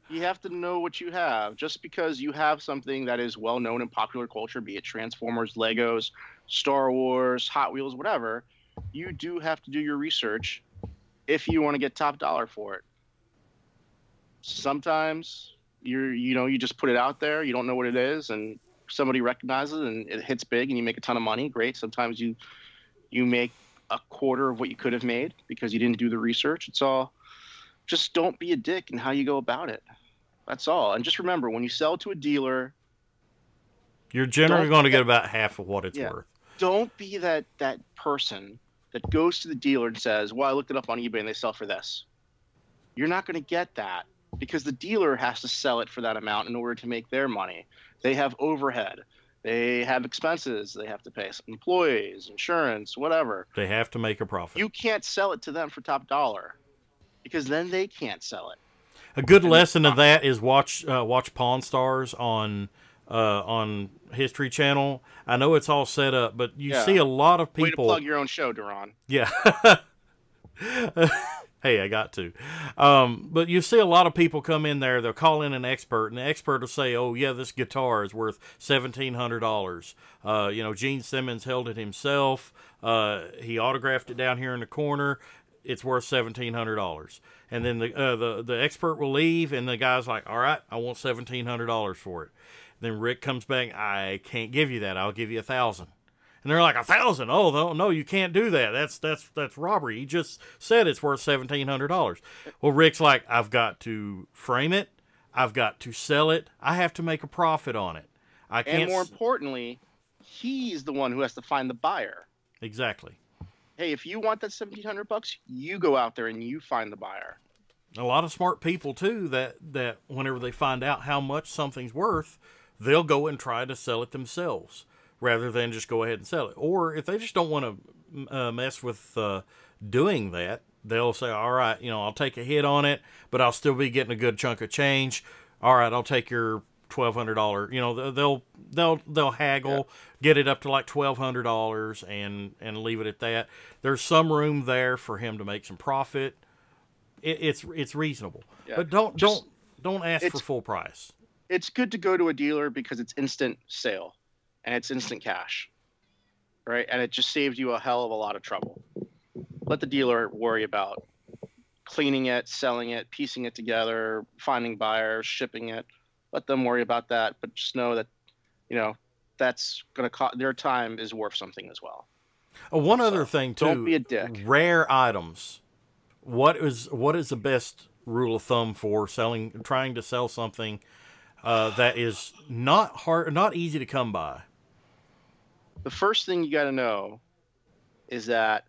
You have to know what you have. Just because you have something that is well known in popular culture, be it Transformers, Legos, Star Wars, Hot Wheels, whatever, you do have to do your research if you want to get top dollar for it. Sometimes you just put it out there, you don't know what it is, and somebody recognizes it and it hits big and you make a ton of money. Great. Sometimes you make a quarter of what you could have made because you didn't do the research. It's all, just don't be a dick in how you go about it. That's all. And just remember, when you sell to a dealer, you're generally going to get about half of what it's worth. Don't be that person that goes to the dealer and says, well, I looked it up on eBay and they sell for this. You're not going to get that because the dealer has to sell it for that amount in order to make their money. They have overhead. They have expenses. They have to pay employees, insurance, whatever. They have to make a profit. You can't sell it to them for top dollar because then they can't sell it. A good lesson of that is watch Pawn Stars on History Channel. I know it's all set up, but you see a lot of people. Way to plug your own show, Duran. Yeah. Hey, I got to. But you see a lot of people come in there. They'll call in an expert, and the expert will say, "Oh yeah, this guitar is worth $1,700. Gene Simmons held it himself. He autographed it down here in the corner. It's worth $1,700." And then the expert will leave, and the guy's like, "All right, I want $1,700 for it." Then Rick comes back, "I can't give you that. I'll give you $1,000." And they're like, $1,000? Oh no, you can't do that. That's robbery. He just said it's worth $1,700. Well, Rick's like, I've got to frame it. I've got to sell it. I have to make a profit on it. I can't. And more importantly, he's the one who has to find the buyer. Exactly. Hey, if you want that $1,700, you go out there and you find the buyer. A lot of smart people too that whenever they find out how much something's worth, they'll go and try to sell it themselves, rather than just go ahead and sell it. Or if they just don't want to mess with doing that, they'll say, all right, I'll take a hit on it, but I'll still be getting a good chunk of change. All right, I'll take your $1,200. They'll haggle, get it up to like $1,200 and leave it at that. There's some room there for him to make some profit it's reasonable. Yeah. But don't ask for full price. It's good to go to a dealer because it's instant sale and it's instant cash, right? And it just saves you a hell of a lot of trouble. Let the dealer worry about cleaning it, selling it, piecing it together, finding buyers, shipping it. Let them worry about that. But just know that, that's going to cost, their time is worth something as well. One other thing too. Don't be a dick. Rare items. What is the best rule of thumb for trying to sell something that is not easy to come by? The first thing you got to know is that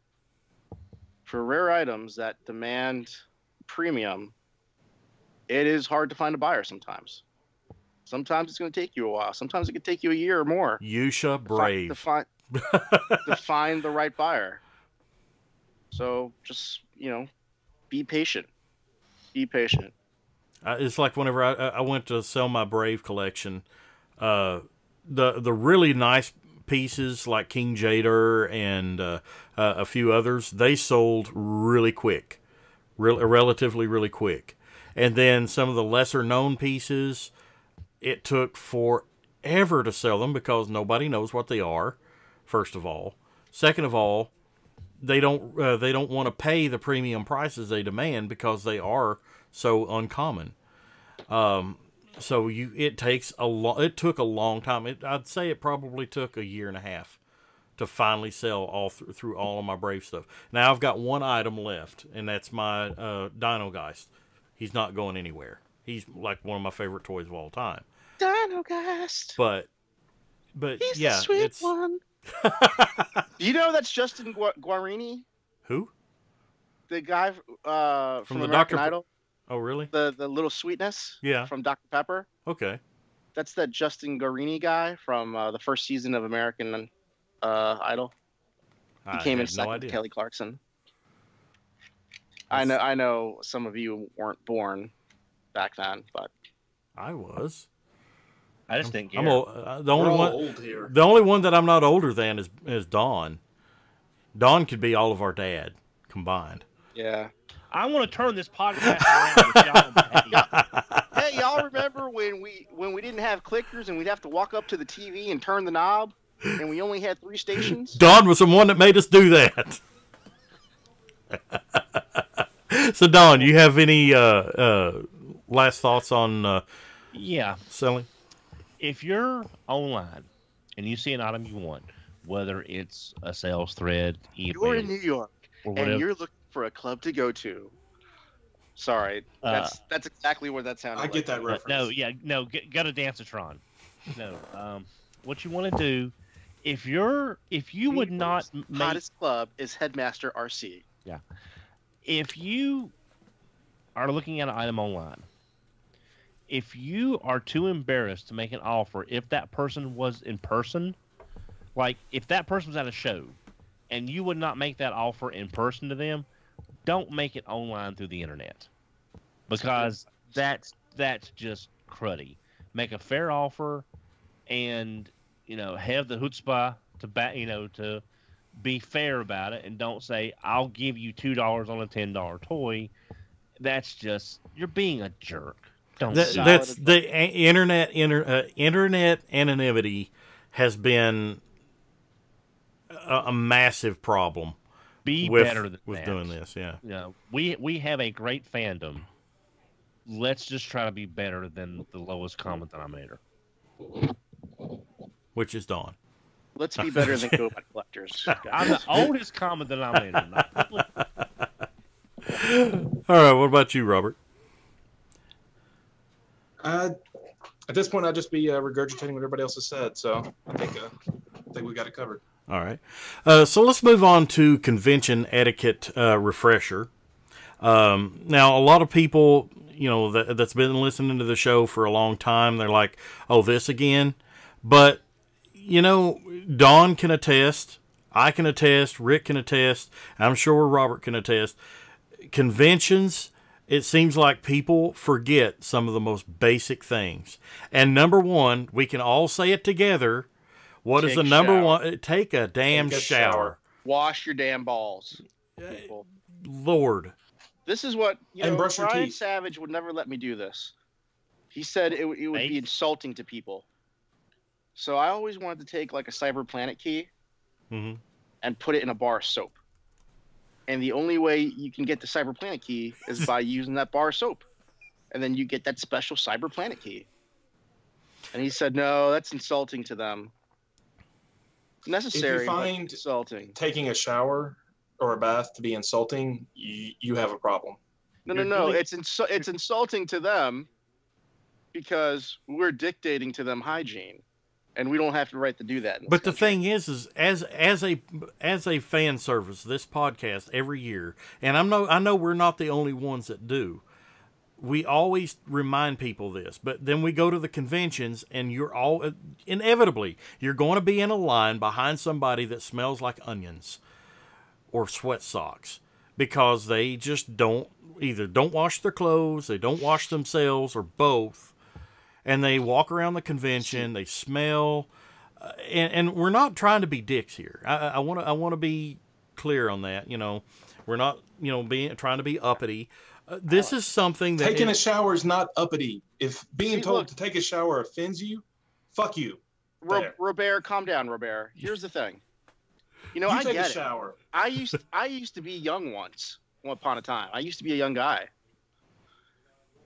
for rare items that demand premium, it is hard to find a buyer sometimes. Sometimes it's going to take you a while. Sometimes it could take you a year or more. Yusha Brave. To find the right buyer. So just, be patient. Be patient. It's like whenever I went to sell my Brave collection, the really nice pieces like King Jader and a few others, they sold really quick, relatively really quick. And then some of the lesser known pieces, it took forever to sell them because nobody knows what they are. First of all, second of all, they don't want to pay the premium prices they demand because they are so uncommon. So it took a long time. I'd say it probably took a year and a half to finally sell all through all of my Brave stuff. Now I've got one item left, and that's my Dino Geist. He's not going anywhere. He's like one of my favorite toys of all time. Dino Geist. But he's yeah, the sweet one. Do you know that's Justin Guarini? Who? The guy from the American Idol. Oh, really? The little sweetness. Yeah. From Dr. Pepper. Okay. That's that Justin Guarini guy from the first season of American Idol. He came in second to Kelly Clarkson. I know some of you weren't born back then, but I was. I just didn't care. The only one that I'm not older than is Dawn. Dawn could be all of our dad combined. Yeah. I want to turn this podcast around. Hey, y'all remember when we didn't have clickers and we'd have to walk up to the TV and turn the knob, and we only had 3 stations? Dawn was the one that made us do that. So, Dawn, you have any last thoughts on selling? If you're online and you see an item you want, whether it's a sales thread, eBay, you're in New York and you're looking for a club to go to. Sorry, that's exactly what that sounded like. I get that reference. Go to Dancetron. No, what you want to do, if you would not make... hottest club is Headmaster RC. Yeah. If you are looking at an item online, if you are too embarrassed to make an offer, if that person was in person, like if that person was at a show and you would not make that offer in person to them, don't make it online through the internet, because that's just cruddy. Make a fair offer and, have the chutzpah to be fair about it, and don't say, I'll give you $2 on a $10 toy. That's just, you're being a jerk. That's the internet anonymity has been a massive problem. Better than with doing this. Yeah. We have a great fandom. Let's just try to be better than the lowest common denominator, which is Dawn. Let's be better than GoBot collectors. I'm the oldest common denominator. All right. What about you, Robert? At this point, I'd just be regurgitating what everybody else has said. So I think we got it covered. All right. So let's move on to convention etiquette refresher. Now, a lot of people, that's been listening to the show for a long time, they're like, oh, this again? But, Dawn can attest, I can attest, Rick can attest, I'm sure Robert can attest. Conventions, it seems like people forget some of the most basic things. And number one, we can all say it together. What is the number one? Take a damn shower. Wash your damn balls, people. Lord. This is what And brush your Brian teeth. Savage would never let me do this. He said it would be insulting to people. So I always wanted to take like a Cyber Planet key Mm-hmm. and put it in a bar of soap. And the only way you can get the Cyber Planet key is by using that bar of soap. And then you get that special Cyber Planet key. And he said, no, that's insulting to them. Necessary, If you but find insulting. taking a shower or a bath to be insulting, you have a problem. No. It's insulting to them because we're dictating to them hygiene, and we don't have the right to do that. But the thing is as a fan service, this podcast every year, and I know we're not the only ones that do. We always remind people this, but then we go to the conventions, and inevitably you're going to be in a line behind somebody that smells like onions or sweat socks because they just either don't wash their clothes, they don't wash themselves, or both. And they walk around the convention, they smell, and we're not trying to be dicks here. I want to be clear on that. We're not trying to be uppity. This is something that taking a shower is not uppity. If being told to take a shower offends you, fuck you. Robert, calm down, Robert. Here's the thing. You I take get a shower. it. I used to be young once upon a time. I used to be a young guy.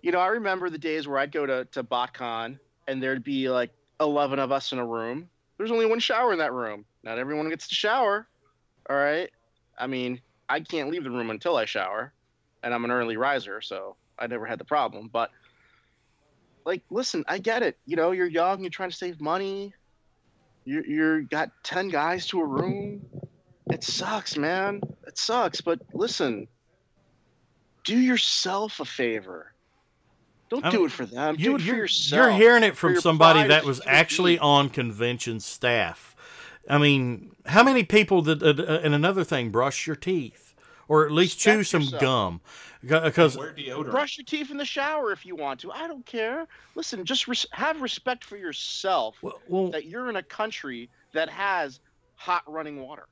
I remember the days where I'd go to BotCon and there'd be like 11 of us in a room. There's only one shower in that room. Not everyone gets to shower. All right. I mean, I can't leave the room until I shower, and I'm an early riser, so I never had the problem. But like, listen, I get it. You're young, you're trying to save money. You're got 10 guys to a room. It sucks, man. It sucks. But listen, do yourself a favor. Don't do it for them. Do it for yourself. You're hearing it from somebody that was actually on convention staff. I mean, how many people did? And another thing, brush your teeth, or at least chew some gum. Because wear deodorant. Brush your teeth in the shower if you want to. I don't care. Listen, just have respect for yourself. That you're in a country that has hot running water.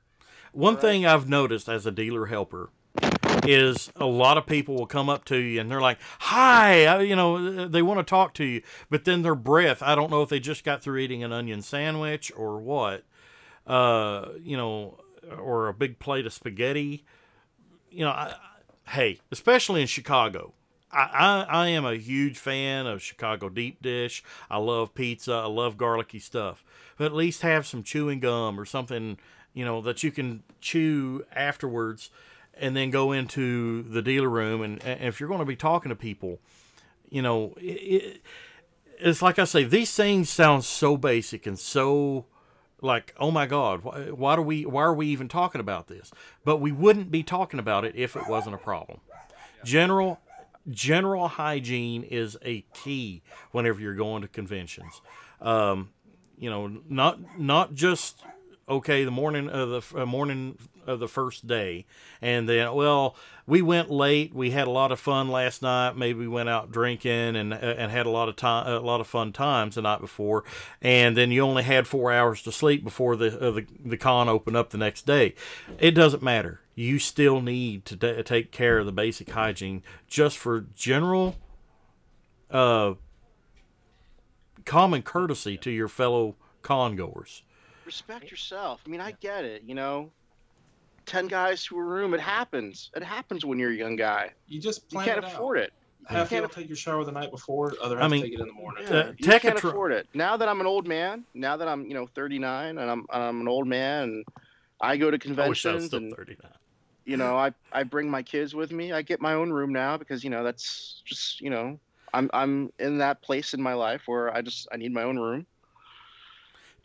One thing I've noticed as a dealer helper is a lot of people will come up to you and they're like, hi, they want to talk to you, but then their breath, I don't know if they just got through eating an onion sandwich or what, or a big plate of spaghetti. Hey, especially in Chicago, I am a huge fan of Chicago deep dish. I love pizza. I love garlicky stuff, but at least have some chewing gum or something, that you can chew afterwards. And then go into the dealer room, and if you're going to be talking to people, it's like I say, these things sound so basic and so like, oh my God, why are we even talking about this? But we wouldn't be talking about it if it wasn't a problem. General hygiene is a key whenever you're going to conventions. Not just okay, the morning of the first day, and then, we went late. We had a lot of fun last night. Maybe we went out drinking and had a lot of fun times the night before, and then you only had 4 hours to sleep before the con opened up the next day. It doesn't matter. You still need to take care of the basic hygiene just for general common courtesy to your fellow con goers. Respect yourself. I mean, I get it, 10 guys to a room, it happens. It happens when you're a young guy. You just You can't afford it. Half people take your shower the night before, other half take it in the morning. You can't afford it. Now that I'm an old man, now that I'm 39 and I'm an old man, and I go to conventions and 39. I bring my kids with me. I get my own room now because that's just I'm in that place in my life where I need my own room.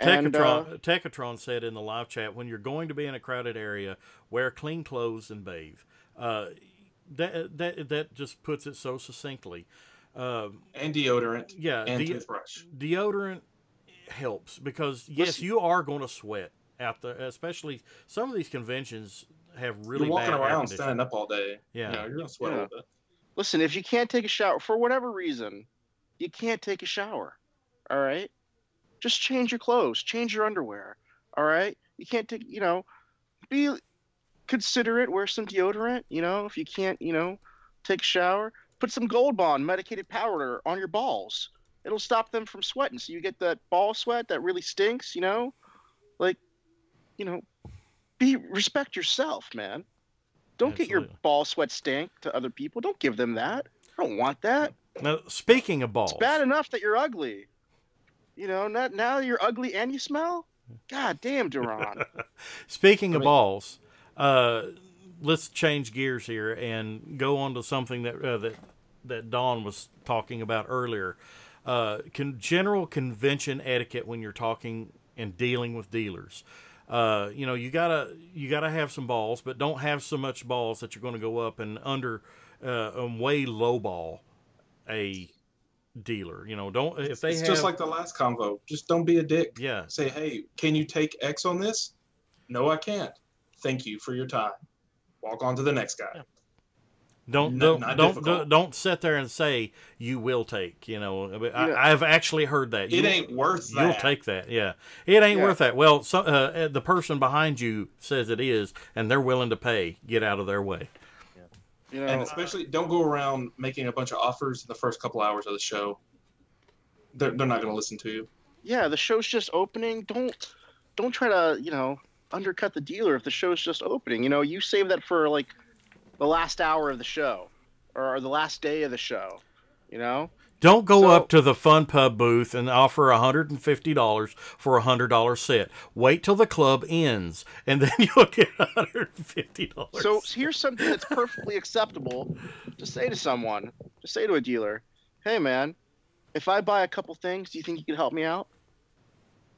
Techatron said in the live chat, when you're going to be in a crowded area, wear clean clothes and bathe. That just puts it so succinctly. And deodorant. Yeah, and toothbrush. Deodorant helps because you are going to sweat out there. Especially some of these conventions have really you're walking bad around standing up all day. Yeah, you're going to sweat a little bit. Listen, if you can't take a shower for whatever reason, you can't take a shower. All right. Just change your clothes, change your underwear. All right. You can't take, be considerate, wear some deodorant, if you can't, take a shower, put some Gold Bond medicated powder on your balls. It'll stop them from sweating. So you get that ball sweat that really stinks, like, respect yourself, man. Don't get your ball sweat stink to other people. Don't give them that. I don't want that. Now, speaking of balls. It's bad enough that you're ugly. Now you're ugly and you smell? God damn, Duran. Speaking of balls, let's change gears here and go on to something that Dawn was talking about earlier. General convention etiquette when you're talking and dealing with dealers. You gotta have some balls, but don't have so much balls that you're going to go up and way lowball a dealer. Don't if they it's just like the last convo. Just don't be a dick. Yeah. Say, hey, can you take X on this? No, I can't. Thank you for your time. Walk on to the next guy. Yeah. Don't sit there and say you will take. I've actually heard that. It ain't worth that. You'll take that. Yeah, it ain't worth that. Well, the person behind you says it is, and they're willing to pay. Get out of their way. And especially, don't go around making a bunch of offers in the first couple hours of the show. They're not going to listen to you. Yeah, the show's just opening. Don't try to undercut the dealer if the show's just opening. You save that for like the last hour of the show or the last day of the show. Don't go up to the Fun Pub booth and offer $150 for a $100 set. Wait till the club ends, and then you'll get $150. So here's something that's perfectly acceptable to say to someone. To say to a dealer, hey, man, if I buy a couple things, do you think you could help me out?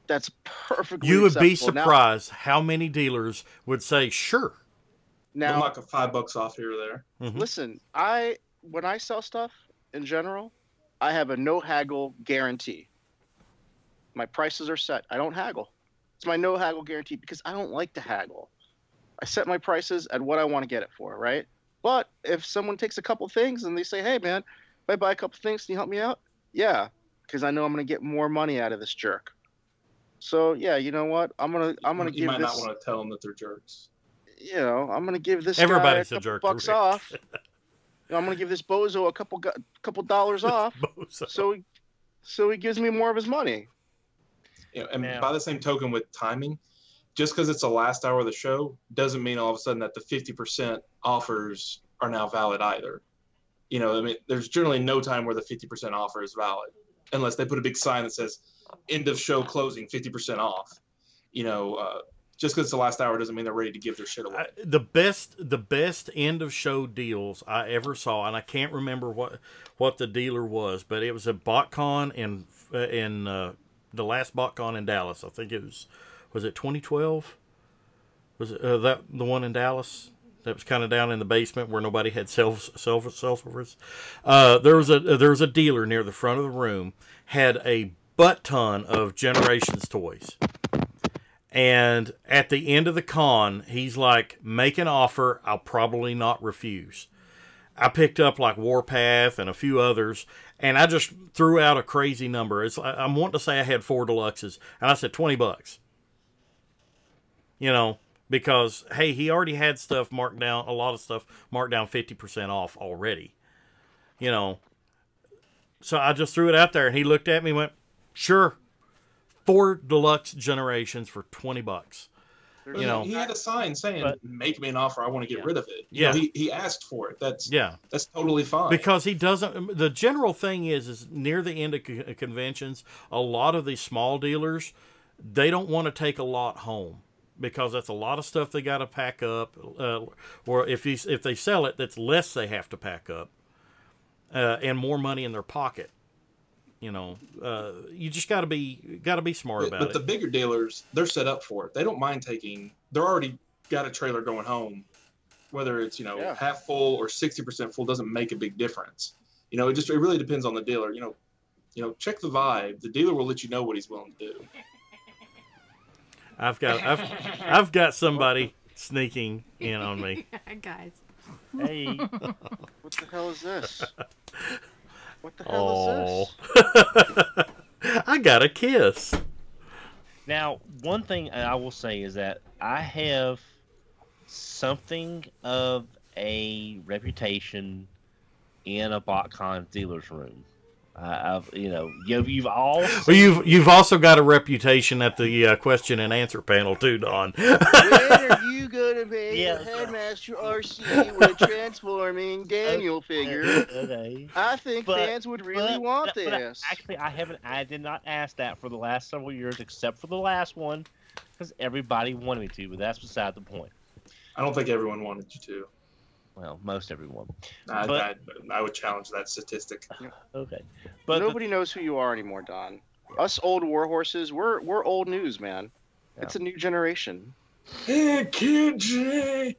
That's perfectly acceptable. You would be surprised how many dealers would say, sure. Now, like a $5 off here or there. Mm-hmm. Listen, when I sell stuff in general, I have a no haggle guarantee. My prices are set. I don't haggle. It's my no haggle guarantee because I don't like to haggle. I set my prices at what I want to get it for, right? But if someone takes a couple things and they say, hey, man, if I buy a couple things, can you help me out? Yeah, because I know I'm going to get more money out of this jerk. So, yeah, you know what? I'm gonna give this... You might not want to tell them that they're jerks. I'm going to give this Everybody's guy a couple jerk, bucks off. I'm going to give this bozo a couple dollars off, so he gives me more of his money. By the same token, with timing, just because it's the last hour of the show doesn't mean all of a sudden that the 50% offers are now valid either. There's generally no time where the 50% offer is valid unless they put a big sign that says "End of show closing, 50% off." Just because it's the last hour doesn't mean they're ready to give their shit away. The best end of show deals I ever saw, and I can't remember what the dealer was, but it was a BotCon in the last BotCon in Dallas. I think it was it 2012? Was it that the one in Dallas that was kind of down in the basement where nobody had cell service? There was a dealer near the front of the room, had a butt ton of Generations toys. And at the end of the con, he's like, make an offer I'll probably not refuse. I picked up like Warpath and a few others, and I just threw out a crazy number. I'm wanting to say I had 4 deluxes, and I said $20. Because, hey, he already had stuff marked down, a lot of stuff marked down 50% off already. So I just threw it out there, and he looked at me and went, sure. 4 deluxe Generations for $20. He had a sign saying, "Make me an offer. I want to get rid of it." He asked for it. That's totally fine. Because he doesn't. The general thing is near the end of conventions, a lot of these small dealers, they don't want to take a lot home because that's a lot of stuff they got to pack up. Or if they sell it, that's less they have to pack up, and more money in their pocket. You just got to be smart about it. But the bigger dealers, they're set up for it. They don't mind taking. They're already got a trailer going home, whether it's half full or 60% full doesn't make a big difference. It really depends on the dealer. Check the vibe. The dealer will let you know what he's willing to do. I've got somebody sneaking in on me. Guys. Hey. What the hell is this? What the hell is this? I got a kiss. Now, one thing I will say is that I have something of a reputation in a BotCon dealer's room. You've all well, you've also got a reputation at the question and answer panel too, Don. When are you gonna make a Headmaster RC with a transforming Daniel figure? Okay. I think fans would really want this. Actually, I did not ask that for the last several years, except for the last one, because everybody wanted me to. But that's beside the point. I don't think everyone wanted you to. Well, most everyone. I would challenge that statistic. Okay, but nobody knows who you are anymore, Don. Us old warhorses, we're old news, man. Yeah. It's a new generation. Hey, Kid J.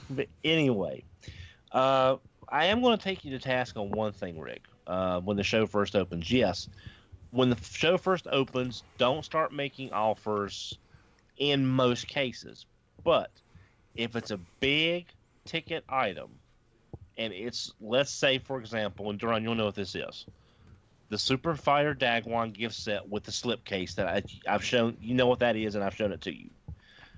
But anyway, I am going to take you to task on one thing, Rick. When the show first opens, yes, when the show first opens, don't start making offers in most cases. But if it's a big ticket item, and it's, let's say, for example, and Duran, you'll know what this is, the Super Fighter Dagwan gift set with the slipcase that I've shown. You know what that is, and I've shown it to you.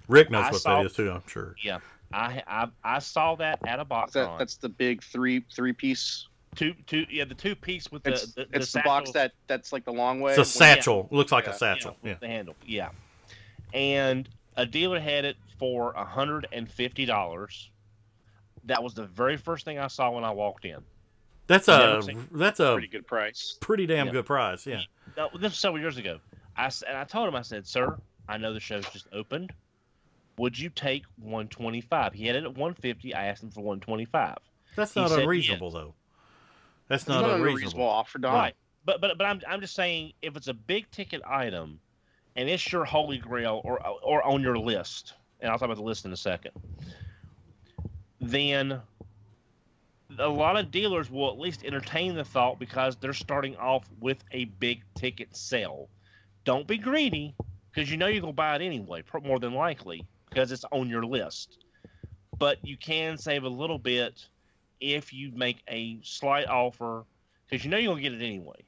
Rick knows what that is too, I'm sure. Yeah, I saw that at a BotCon. That's the big three piece. The 2-piece with it's the box that's like the long way. It's a satchel. Looks like a satchel. Yeah, with the handle. Yeah, and a dealer had it for $150. That was the very first thing I saw when I walked in. That's a pretty good price. Pretty damn good price, yeah. Now, this was several years ago. I told him, I said, "Sir, I know the show's just opened. Would you take $125?" He had it at $150. I asked him for $125. That's not unreasonable, though. That's not unreasonable offer, Don. Right, but I'm just saying, if it's a big ticket item, and it's your holy grail or on your list, and I'll talk about the list in a second, then a lot of dealers will at least entertain the thought because they're starting off with a big ticket sale. Don't be greedy, because you know you're going to buy it anyway, more than likely, because it's on your list. But you can save a little bit if you make a slight offer, because you know you're going to get it anyway.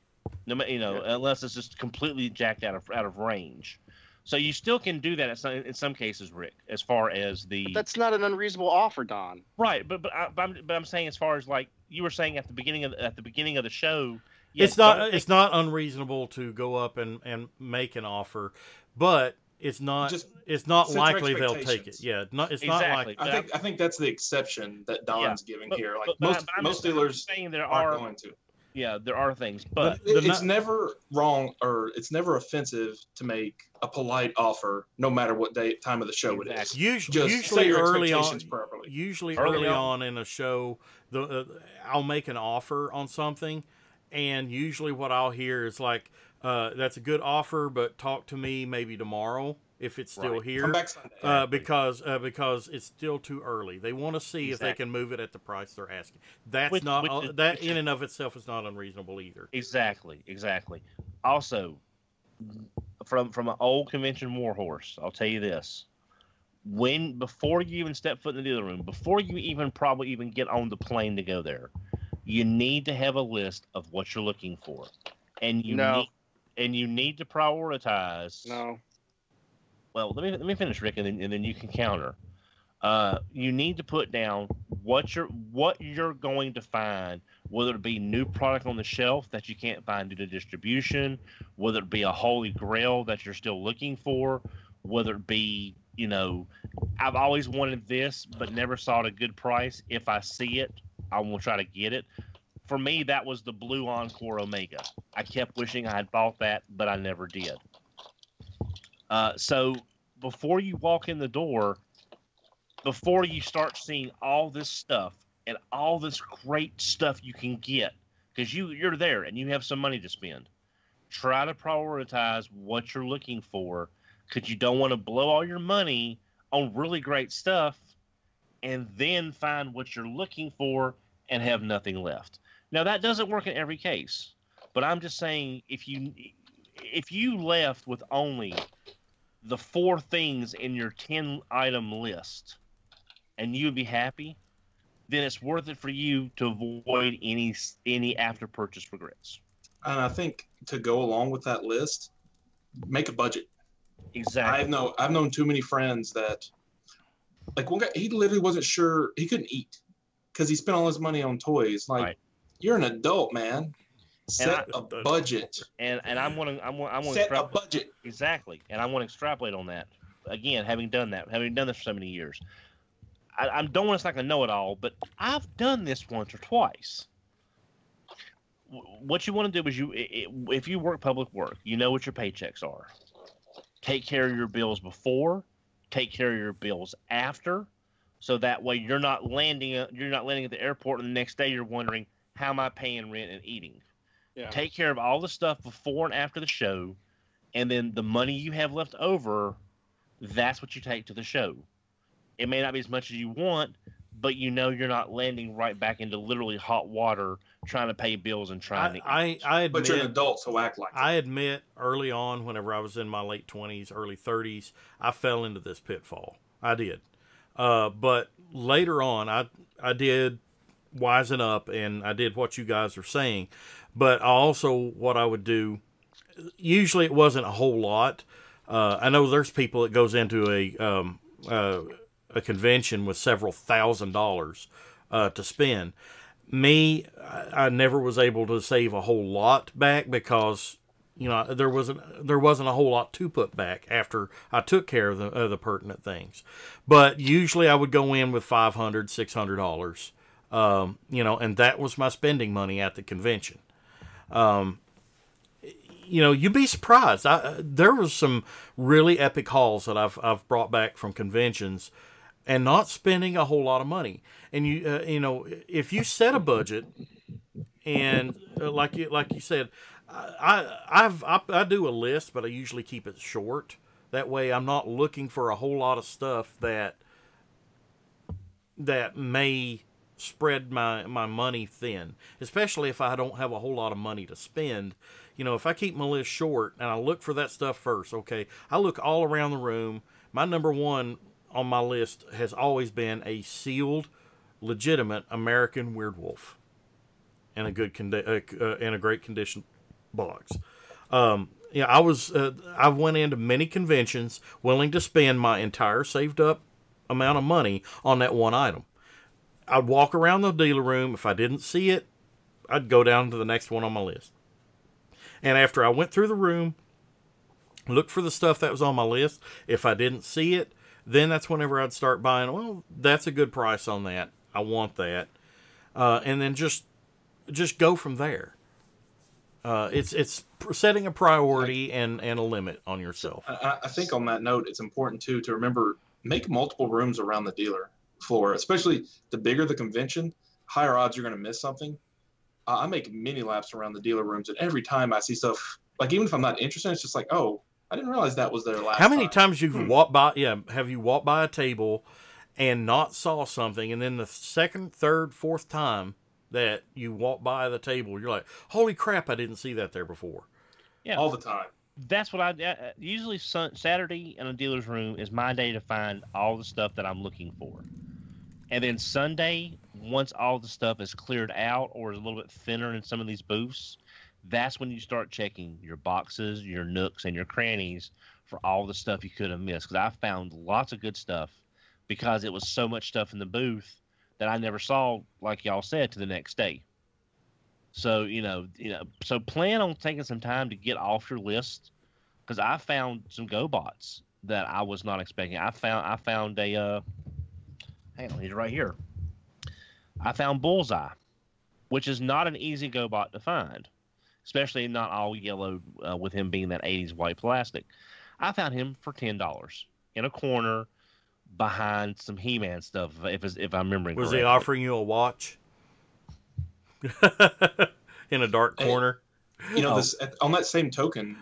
Unless it's just completely jacked out of range. So you still can do that in some cases, Rick. As far as but that's not an unreasonable offer, Don. Right, but I'm saying, as far as like you were saying at the beginning of the show, yes, it's not unreasonable to go up and make an offer, but it's not likely they'll take it. Yeah, it's exactly. not like I think that's the exception that Don's giving here. Like most dealers aren't going to. Yeah, there are things, but it's never wrong or it's never offensive to make a polite offer, no matter what time of the show it is. Usually early on in a show, I'll make an offer on something, and usually what I'll hear is like, "That's a good offer, but talk to me maybe tomorrow if it's still here." Come back Sunday. Because it's still too early. They want to see if they can move it at the price they're asking. That in and of itself is not unreasonable either. Exactly. Also, from an old convention warhorse, I'll tell you this: before you even step foot in the dealer room, before you even probably get on the plane to go there, you need to have a list of what you're looking for, and you need to prioritize. No. Well, let me finish, Rick, and then you can counter. You need to put down what you're going to find, whether it be new product on the shelf that you can't find due to distribution, whether it be a holy grail that you're still looking for, whether it be, I've always wanted this but never saw it at a good price. If I see it, I will try to get it. For me, that was the Blue Encore Omega. I kept wishing I had bought that, but I never did. So before you walk in the door, before you start seeing all this stuff and all this great stuff you can get, because you're there and you have some money to spend, try to prioritize what you're looking for, because you don't want to blow all your money on really great stuff and then find what you're looking for and have nothing left. Now, that doesn't work in every case, but I'm just saying, if you left with only the 4 things in your 10-item list and you'd be happy, then it's worth it for you to avoid any after-purchase regrets. And I think to go along with that list, make a budget. Exactly. I've known too many friends that, like one guy, he literally wasn't sure, he couldn't eat because he spent all his money on toys. Like, right. You're an adult, man. Set a budget. And I'm going to set a budget. Exactly. And I want to extrapolate on that. Again, having done this for so many years. I don't want to sound like a know-it-all, but I've done this once or twice. What you want to do is if you work public work, you know what your paychecks are. Take care of your bills before, take care of your bills after, so that way you're not landing at the airport and the next day you're wondering, how am I paying rent and eating? Yeah. Take care of all the stuff before and after the show, and then the money you have left over, that's what you take to the show. It may not be as much as you want, but you know you're not landing right back into literally hot water trying to pay bills and trying to eat. I admit, but you're an adult, so act like it. I admit early on, whenever I was in my late 20s, early 30s, I fell into this pitfall. I did. But later on, I did wisen up, and I did what you guys are saying. But also what I would do, usually it wasn't a whole lot. I know there's people that goes into a convention with several $1,000s to spend. Me, I never was able to save a whole lot back because, there wasn't a whole lot to put back after I took care of the pertinent things. But usually I would go in with $500, $600, and that was my spending money at the convention. You'd be surprised. There was some really epic hauls that I've brought back from conventions, and not spending a whole lot of money. And if you set a budget, and like you said, I do a list, but I usually keep it short. That way, I'm not looking for a whole lot of stuff that may spread my money thin, especially if I don't have a whole lot of money to spend. If I keep my list short and I look for that stuff first, okay, I look all around the room. My number one on my list has always been a sealed, legitimate American Werewolf in a good in a great condition box. I went into many conventions willing to spend my entire saved up amount of money on that one item. I'd walk around the dealer room. If I didn't see it, I'd go down to the next one on my list. And after I went through the room, looked for the stuff that was on my list, if I didn't see it, then that's whenever I'd start buying. Well, that's a good price on that. I want that. And then just go from there. It's setting a priority and a limit on yourself. I think on that note, it's important too to remember, make multiple rooms around the dealer floor, especially the bigger the convention, higher odds you're going to miss something. I make mini laps around the dealer rooms, and every time I see stuff, like even if I'm not interested, it's just like, oh, I didn't realize that was there last time. How many times you've walked by? Yeah, have you walked by a table and not saw something, and then the second, third, fourth time that you walk by the table, you're like, holy crap, I didn't see that there before. Yeah, all the time. That's what I usually Saturday in a dealer's room is my day to find all the stuff that I'm looking for. And then Sunday, once all the stuff is cleared out or is a little bit thinner in some of these booths, that's when you start checking your boxes, your nooks, and your crannies for all the stuff you could have missed. Because I found lots of good stuff because it was so much stuff in the booth that I never saw, like y'all said, to the next day. So, so plan on taking some time to get off your list, because I found some GoBots that I was not expecting. I found a hang on, he's right here. I found Bullseye, which is not an easy GoBot to find, especially not all yellow with him being that 80s white plastic. I found him for $10 in a corner behind some He-Man stuff, if I'm remembering correctly. Was he offering you a watch? In a dark corner? This, on that same token,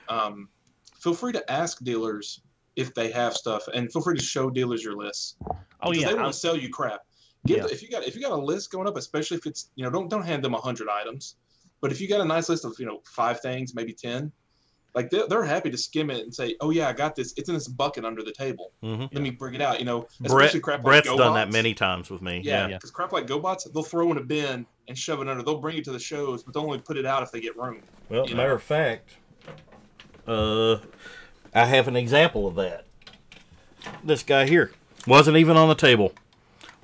feel free to ask dealers if they have stuff, and feel free to show dealers your lists. Oh because yeah, they want to sell you crap. If you got a list going up, especially if it's don't hand them 100 items, but if you got a nice list of 5 things, maybe 10, like they're happy to skim it and say, oh yeah, I got this. It's in this bucket under the table. Mm-hmm. Let me bring it out. Especially crap like Brett's GoBots. done that many times with me. Yeah, because crap like GoBots, they'll throw in a bin and shove it under. They'll bring it to the shows, but they'll only put it out if they get room. Well, matter of fact, I have an example of that. This guy here wasn't even on the table.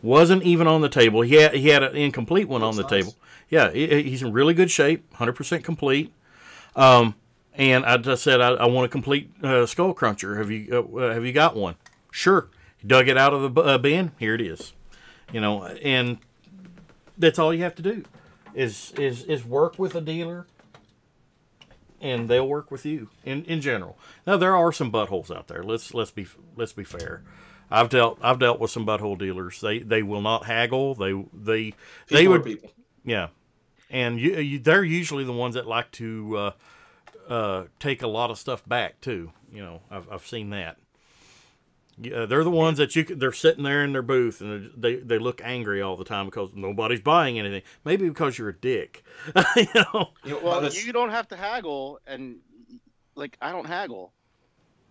He had an incomplete one on the table. Yeah, he's in really good shape, 100% complete. And I just said I want a complete skull cruncher. Have you got one? Sure. He dug it out of the bin. Here it is. And that's all you have to do is work with a dealer, and they'll work with you in general. Now there are some buttholes out there. Let's be fair. I've dealt with some butthole dealers. They will not haggle. They would people. Yeah, and they're usually the ones that like to take a lot of stuff back too. I've seen that. They're the ones that they're sitting there in their booth and they look angry all the time because nobody's buying anything. Maybe because you're a dick. Well, you don't have to haggle, and I don't haggle.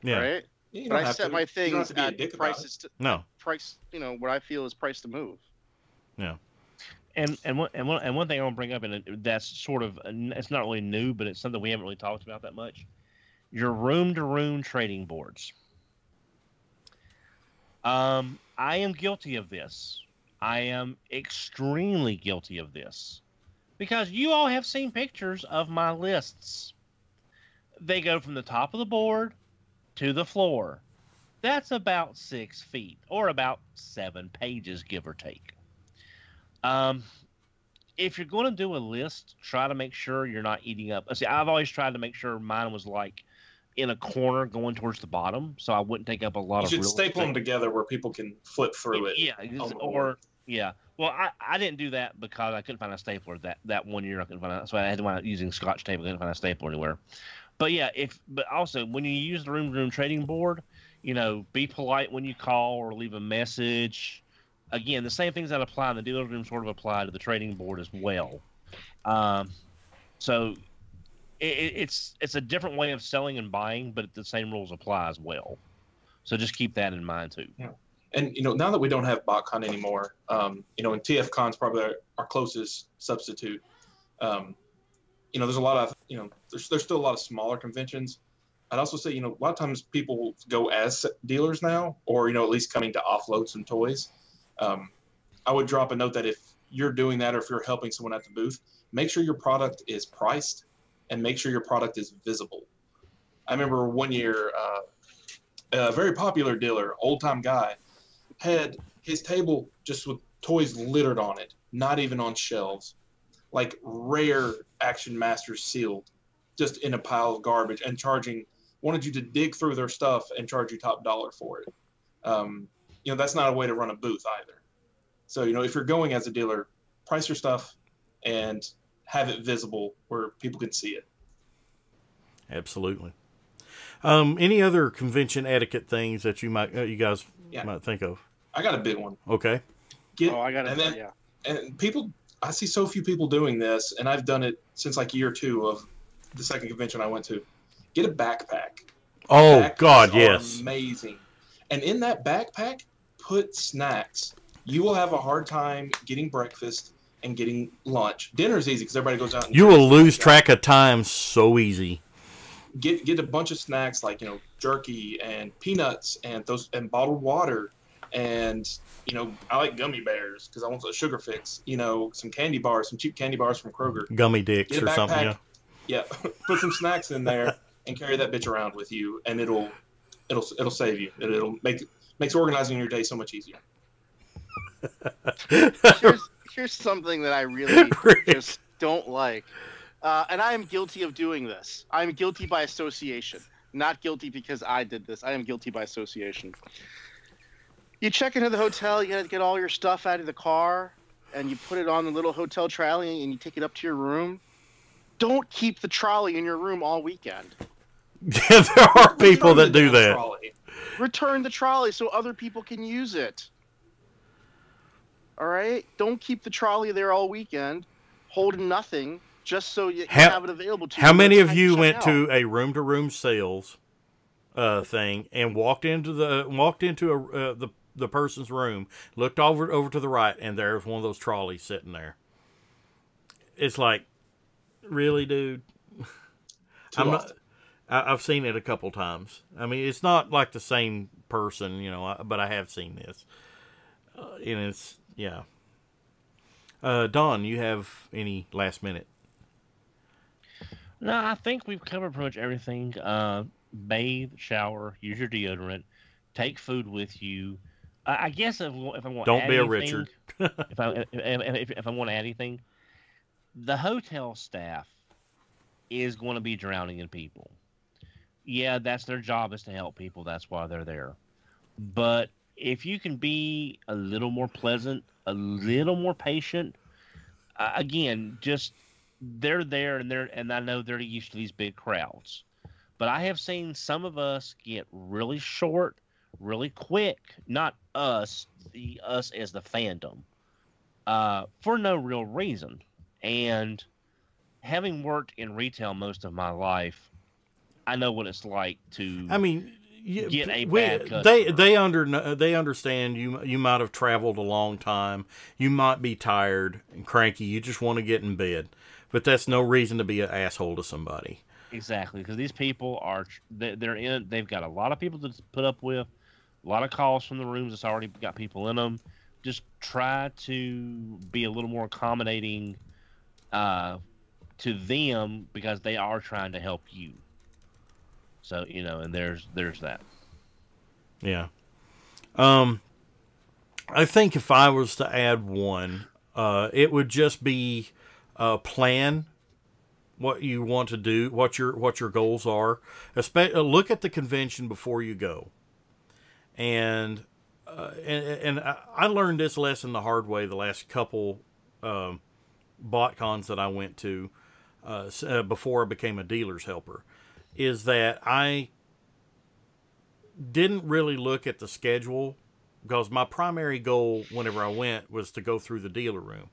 Yeah. Right. You But don't I have set to- my you don't have things to be a at dick about prices. No. Price. What I feel is price to move. Yeah. And one thing I want to bring up, and that's sort of, it's not really new, but it's something we haven't really talked about that much. Your room-to-room trading boards. I am guilty of this. I am extremely guilty of this because you all have seen pictures of my lists. They go from the top of the board to the floor. That's about 6 feet or about 7 pages, give or take. If you're going to do a list, try to make sure you're not eating up. See, I've always tried to make sure mine was in a corner going towards the bottom, so I wouldn't take up a lot You of should real staple them estate. together where people can flip through it. Yeah, on the or board. yeah. Well, I didn't do that because I couldn't find a stapler that 1 year. I couldn't find so I had to wind up using Scotch tape. I couldn't find a stapler anywhere. But yeah, but also when you use the room-to-room trading board, be polite when you call or leave a message. Again, the same things that apply in the dealer room sort of apply to the trading board as well. So it's a different way of selling and buying, but the same rules apply as well. So just keep that in mind too. Yeah. And now that we don't have BotCon anymore, and TFCon's probably our closest substitute. There's a lot of there's still a lot of smaller conventions. I'd also say a lot of times people go as dealers now, or at least coming to offload some toys. I would drop a note that if you're doing that, or if you're helping someone at the booth, make sure your product is priced and make sure your product is visible. I remember one year, a very popular dealer, old time guy, had his table just with toys littered on it, not even on shelves, like rare Action Masters sealed, just in a pile of garbage, and wanted you to dig through their stuff and charge you top dollar for it. That's not a way to run a booth either. So, if you're going as a dealer, price your stuff and have it visible where people can see it. Absolutely. Any other convention etiquette things that you guys might think of? I got a big one. Okay. I got it. Yeah. And people, I see so few people doing this, and I've done it since year 2 of the second convention I went to. Get a backpack. Oh, Backpacks God, are yes. amazing. And in that backpack, put snacks. You will have a hard time getting breakfast and getting lunch. Dinner's easy because everybody goes out. And you will lose track of time so easy. Get a bunch of snacks like jerky and peanuts and bottled water, and I like gummy bears because I want a sugar fix. Some candy bars, some cheap candy bars from Kroger. Gummy dicks or something. Yeah, put some snacks in there and carry that bitch around with you, and it'll save you. It'll makes organizing your day so much easier. Here's something that I really just don't like. And I am guilty of doing this. I'm guilty by association. Not guilty because I did this. I am guilty by association. You check into the hotel, you got to get all your stuff out of the car, and you put it on the little hotel trolley, and you take it up to your room. Don't keep the trolley in your room all weekend. Yeah, there are people that do that. Trolley. Return the trolley so other people can use it. All right? Don't keep the trolley there all weekend, holding nothing, just so you have it available to you. How many of you went to a room-to-room sales thing and walked into the person's room, looked over to the right, and there's one of those trolleys sitting there? It's like, really, dude? I've seen it a couple times. I mean, it's not like the same person, but I have seen this. And it's, yeah. Don, you have any last minute? No, I think we've covered pretty much everything. Bathe, shower, use your deodorant, take food with you. I guess if I want to Don't add be a anything, Richard. if I want to add anything, the hotel staff is going to be drowning in people. Yeah, that's their job, is to help people. That's why they're there. But if you can be a little more pleasant, a little more patient, again, just they're there and I know they're used to these big crowds. But I have seen some of us get really short, really quick. Not us, us as the fandom, for no real reason. And having worked in retail most of my life, I know what it's like to. I mean, get a bad customer. they understand you might have traveled a long time. You might be tired and cranky. You just want to get in bed, but that's no reason to be an asshole to somebody. Exactly, because these people are they're in. They've got a lot of people to put up with, a lot of calls from the rooms that's already got people in them. Just try to be a little more accommodating to them, because they are trying to help you. So, and there's that. Yeah. I think if I was to add one, it would just be plan what you want to do, what your goals are. Look at the convention before you go. And I learned this lesson the hard way the last couple BotCons that I went to before I became a dealer's helper, is that I didn't really look at the schedule, because my primary goal whenever I went was to go through the dealer room.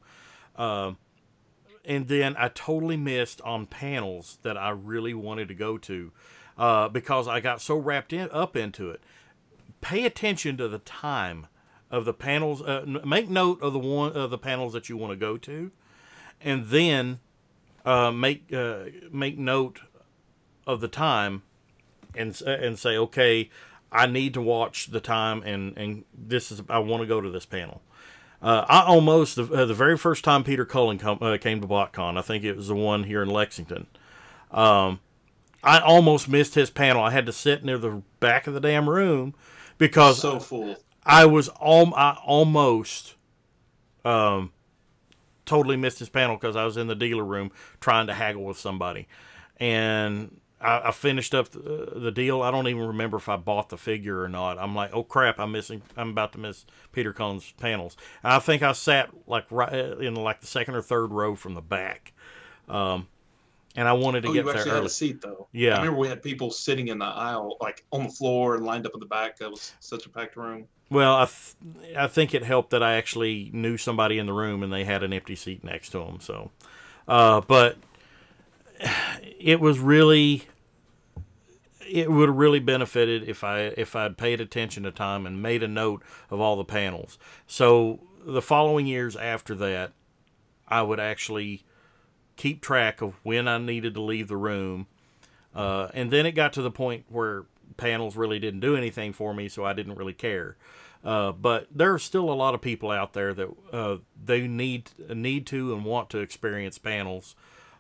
And then I totally missed on panels that I really wanted to go to because I got so wrapped up into it. Pay attention to the time of the panels. Make note of the panels that you want to go to, and then make note of the time, and say, okay, I need to watch the time, and I want to go to this panel. I almost the very first time Peter Cullen came to BotCon, I think it was the one here in Lexington. I almost missed his panel. I had to sit near the back of the damn room because so full. I almost totally missed his panel because I was in the dealer room trying to haggle with somebody, and I finished up the deal. I don't even remember if I bought the figure or not. I'm like, oh crap, I'm about to miss Peter Cullen's panels. And I think I sat right in the second or third row from the back. And I wanted to get there early. You actually had a seat though. Yeah. I remember we had people sitting in the aisle, like on the floor and lined up in the back. That was such a packed room. Well, I think it helped that I actually knew somebody in the room and they had an empty seat next to them. So, but it would have really benefited if I'd paid attention to time and made a note of all the panels. So the following years after that, I would actually keep track of when I needed to leave the room. And then it got to the point where panels really didn't do anything for me, so I didn't really care. But there are still a lot of people out there that they need to and want to experience panels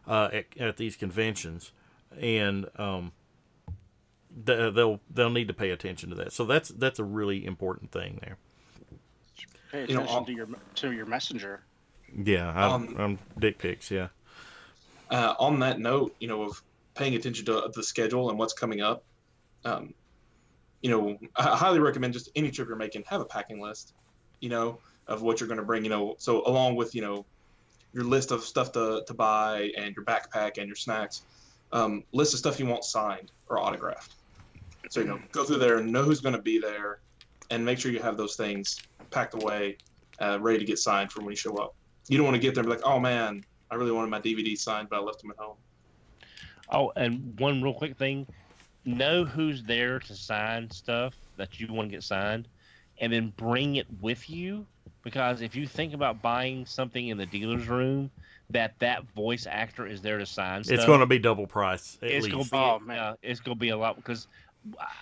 at these conventions, and they'll need to pay attention to that. So that's a really important thing there. Pay attention to your messenger. Yeah, I'm dick pics. Yeah. On that note, of paying attention to the schedule and what's coming up, I highly recommend just any trip you're making, have a packing list, of what you're going to bring, so along with, your list of stuff to buy and your backpack and your snacks, list of stuff you want signed or autographed. So, go through there and know who's going to be there, and make sure you have those things packed away, ready to get signed for when you show up. You don't want to get there and be like, oh man, I really wanted my DVD signed, but I left them at home. Oh, and one real quick thing. Know who's there to sign stuff that you want to get signed, and then bring it with you. Because if you think about buying something in the dealer's room, that voice actor is there to sign stuff, it's going to be double price. It's going to be a lot, because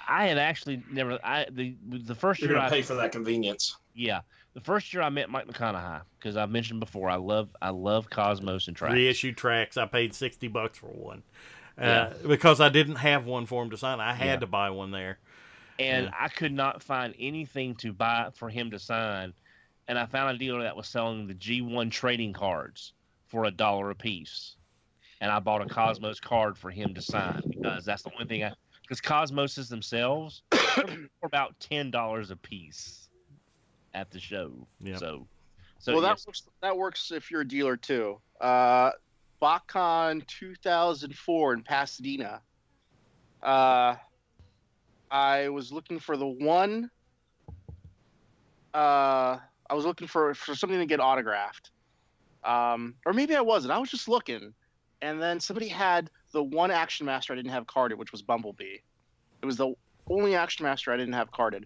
I had actually never. The first You're year going to pay for that convenience. Yeah, the first year I met Mike McConaughey, because I've mentioned before, I love Cosmos and tracks. Reissue tracks. I paid $60 for one. Yeah. Because I didn't have one for him to sign. I had to buy one there. And I could not find anything to buy for him to sign. And I found a dealer that was selling the G1 trading cards for $1 a piece. And I bought a Cosmos card for him to sign, because that's the only thing because Cosmoses themselves are about $10 a piece at the show. Yeah. So well, yes. that works if you're a dealer too. BotCon 2004 in Pasadena. I was looking for the one. I was looking for something to get autographed. Or maybe I wasn't. I was just looking, and then somebody had the one Action Master I didn't have carded, which was Bumblebee. It was the only Action Master I didn't have carded,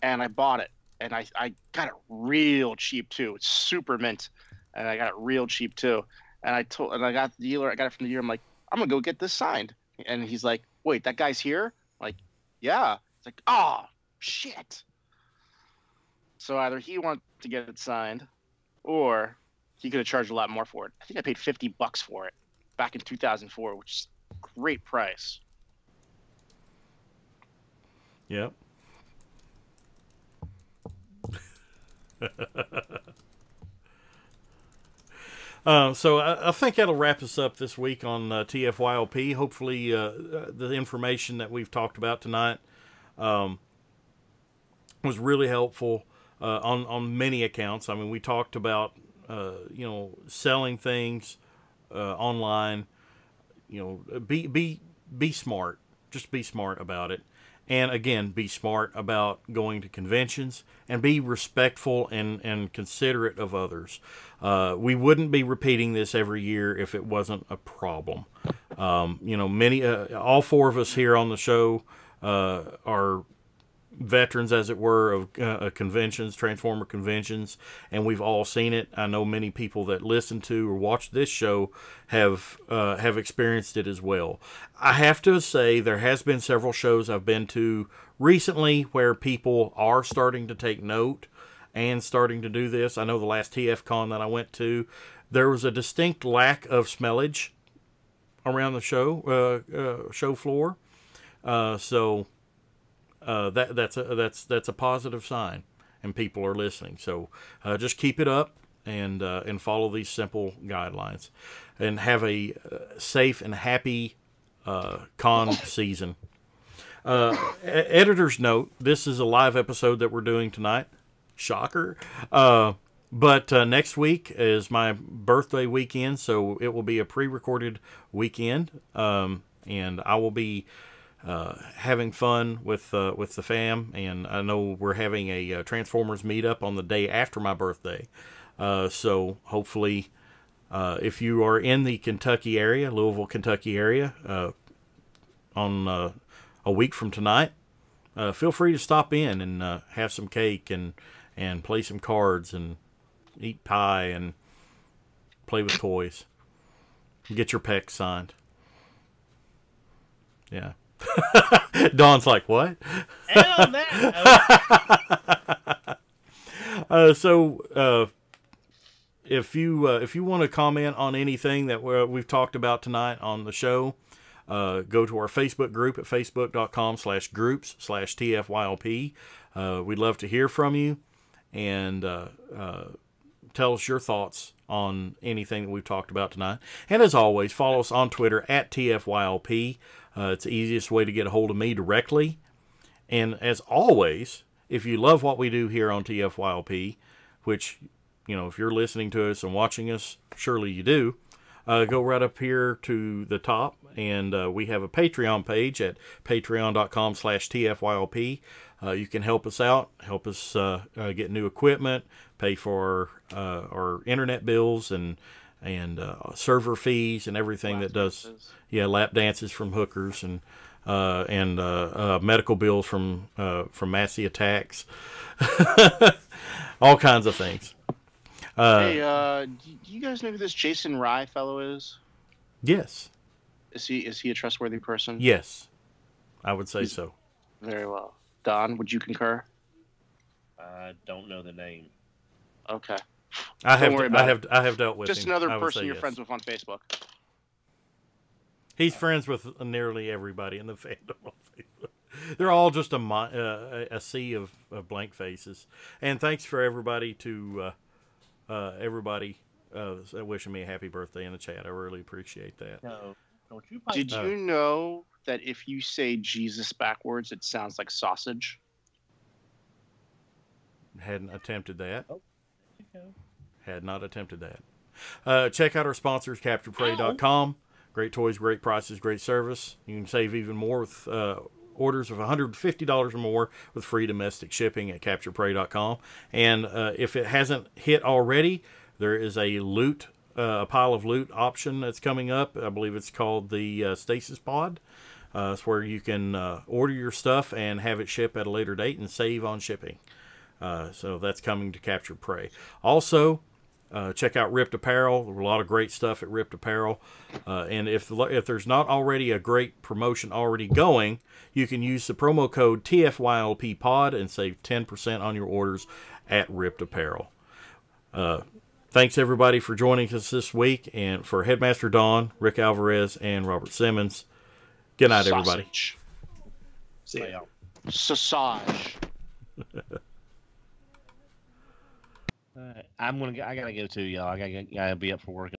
and I bought it. And I got it real cheap too. It's super mint, and I got it real cheap too. And I got the dealer. I got it from the dealer. I'm like, I'm gonna go get this signed. And he's like, wait, that guy's here? I'm like, yeah. It's like, oh shit. So either he wanted to get it signed, or he could have charged a lot more for it. I think I paid $50 for it back in 2004, which is a great price. Yep. So I think that'll wrap us up this week on TFYLP. Hopefully the information that we've talked about tonight was really helpful on many accounts. I mean, we talked about selling things online. Be smart. Just be smart about it. And again, be smart about going to conventions, and be respectful and considerate of others. We wouldn't be repeating this every year if it wasn't a problem. All four of us here on the show are veterans, as it were, of conventions, Transformer conventions, and we've all seen it. I know many people that listen to or watch this show have experienced it as well. I have to say there has been several shows I've been to recently where people are starting to take note and starting to do this. I know the last TFCon that I went to, there was a distinct lack of smellage around the show floor. That's a positive sign, and people are listening. So just keep it up and follow these simple guidelines, and have a safe and happy con season. Editor's note: this is a live episode that we're doing tonight. Shocker. But next week is my birthday weekend, so it will be a pre-recorded weekend, and I will be having fun with the fam. And I know we're having a Transformers meetup on the day after my birthday. So hopefully, if you are in the Kentucky area, Louisville, Kentucky area, on a week from tonight, feel free to stop in and have some cake and play some cards and eat pie and play with toys. Get your pecs signed. Yeah. Dawn's like, what? Hell no. So if you want to comment on anything that we've talked about tonight on the show, go to our Facebook group at facebook.com/groups/TFYLP. We'd love to hear from you, and tell us your thoughts on anything that we've talked about tonight. And as always, follow us on Twitter at TFYLP. It's the easiest way to get a hold of me directly. And as always, if you love what we do here on TFYLP, which, if you're listening to us and watching us, surely you do, go right up here to the top, and we have a Patreon page at patreon.com/TFYLP. You can help us out, help us get new equipment, pay for our internet bills and server fees and everything that does. Lap dances from hookers and medical bills from Massey attacks, all kinds of things. Hey, do you guys know who this Jason Rye fellow is? Yes. Is he a trustworthy person? Yes, I would say so. Very well. Don, would you concur? I don't know the name. Okay. I Don't worry about I have dealt with Just him. another I would person say you're yes. friends with on Facebook. He's friends with nearly everybody in the fandom on Facebook. They're all just a sea of blank faces. And thanks for everybody wishing me a happy birthday in the chat. I really appreciate that. No, don't you? Did you know that if you say Jesus backwards, it sounds like sausage? Hadn't attempted that. Oh, there you go. Had not attempted that. Check out our sponsors, CapturePrey.com. Great toys, great prices, great service. You can save even more with orders of $150 or more with free domestic shipping at CapturePrey.com. And if it hasn't hit already, there is a pile of loot option that's coming up. I believe it's called the Stasis Pod. It's where you can order your stuff and have it ship at a later date and save on shipping. So that's coming to Capture Prey. Also, check out Ripped Apparel. There's a lot of great stuff at Ripped Apparel. And if there's not already a great promotion already going, you can use the promo code TFYLP pod and save 10% on your orders at Ripped Apparel. Thanks everybody for joining us this week. And for Headmaster Don, Rick Alvarez, and Robert Simmons, good night, everybody. See ya. Sausage. I gotta go too, y'all. I gotta be up for work.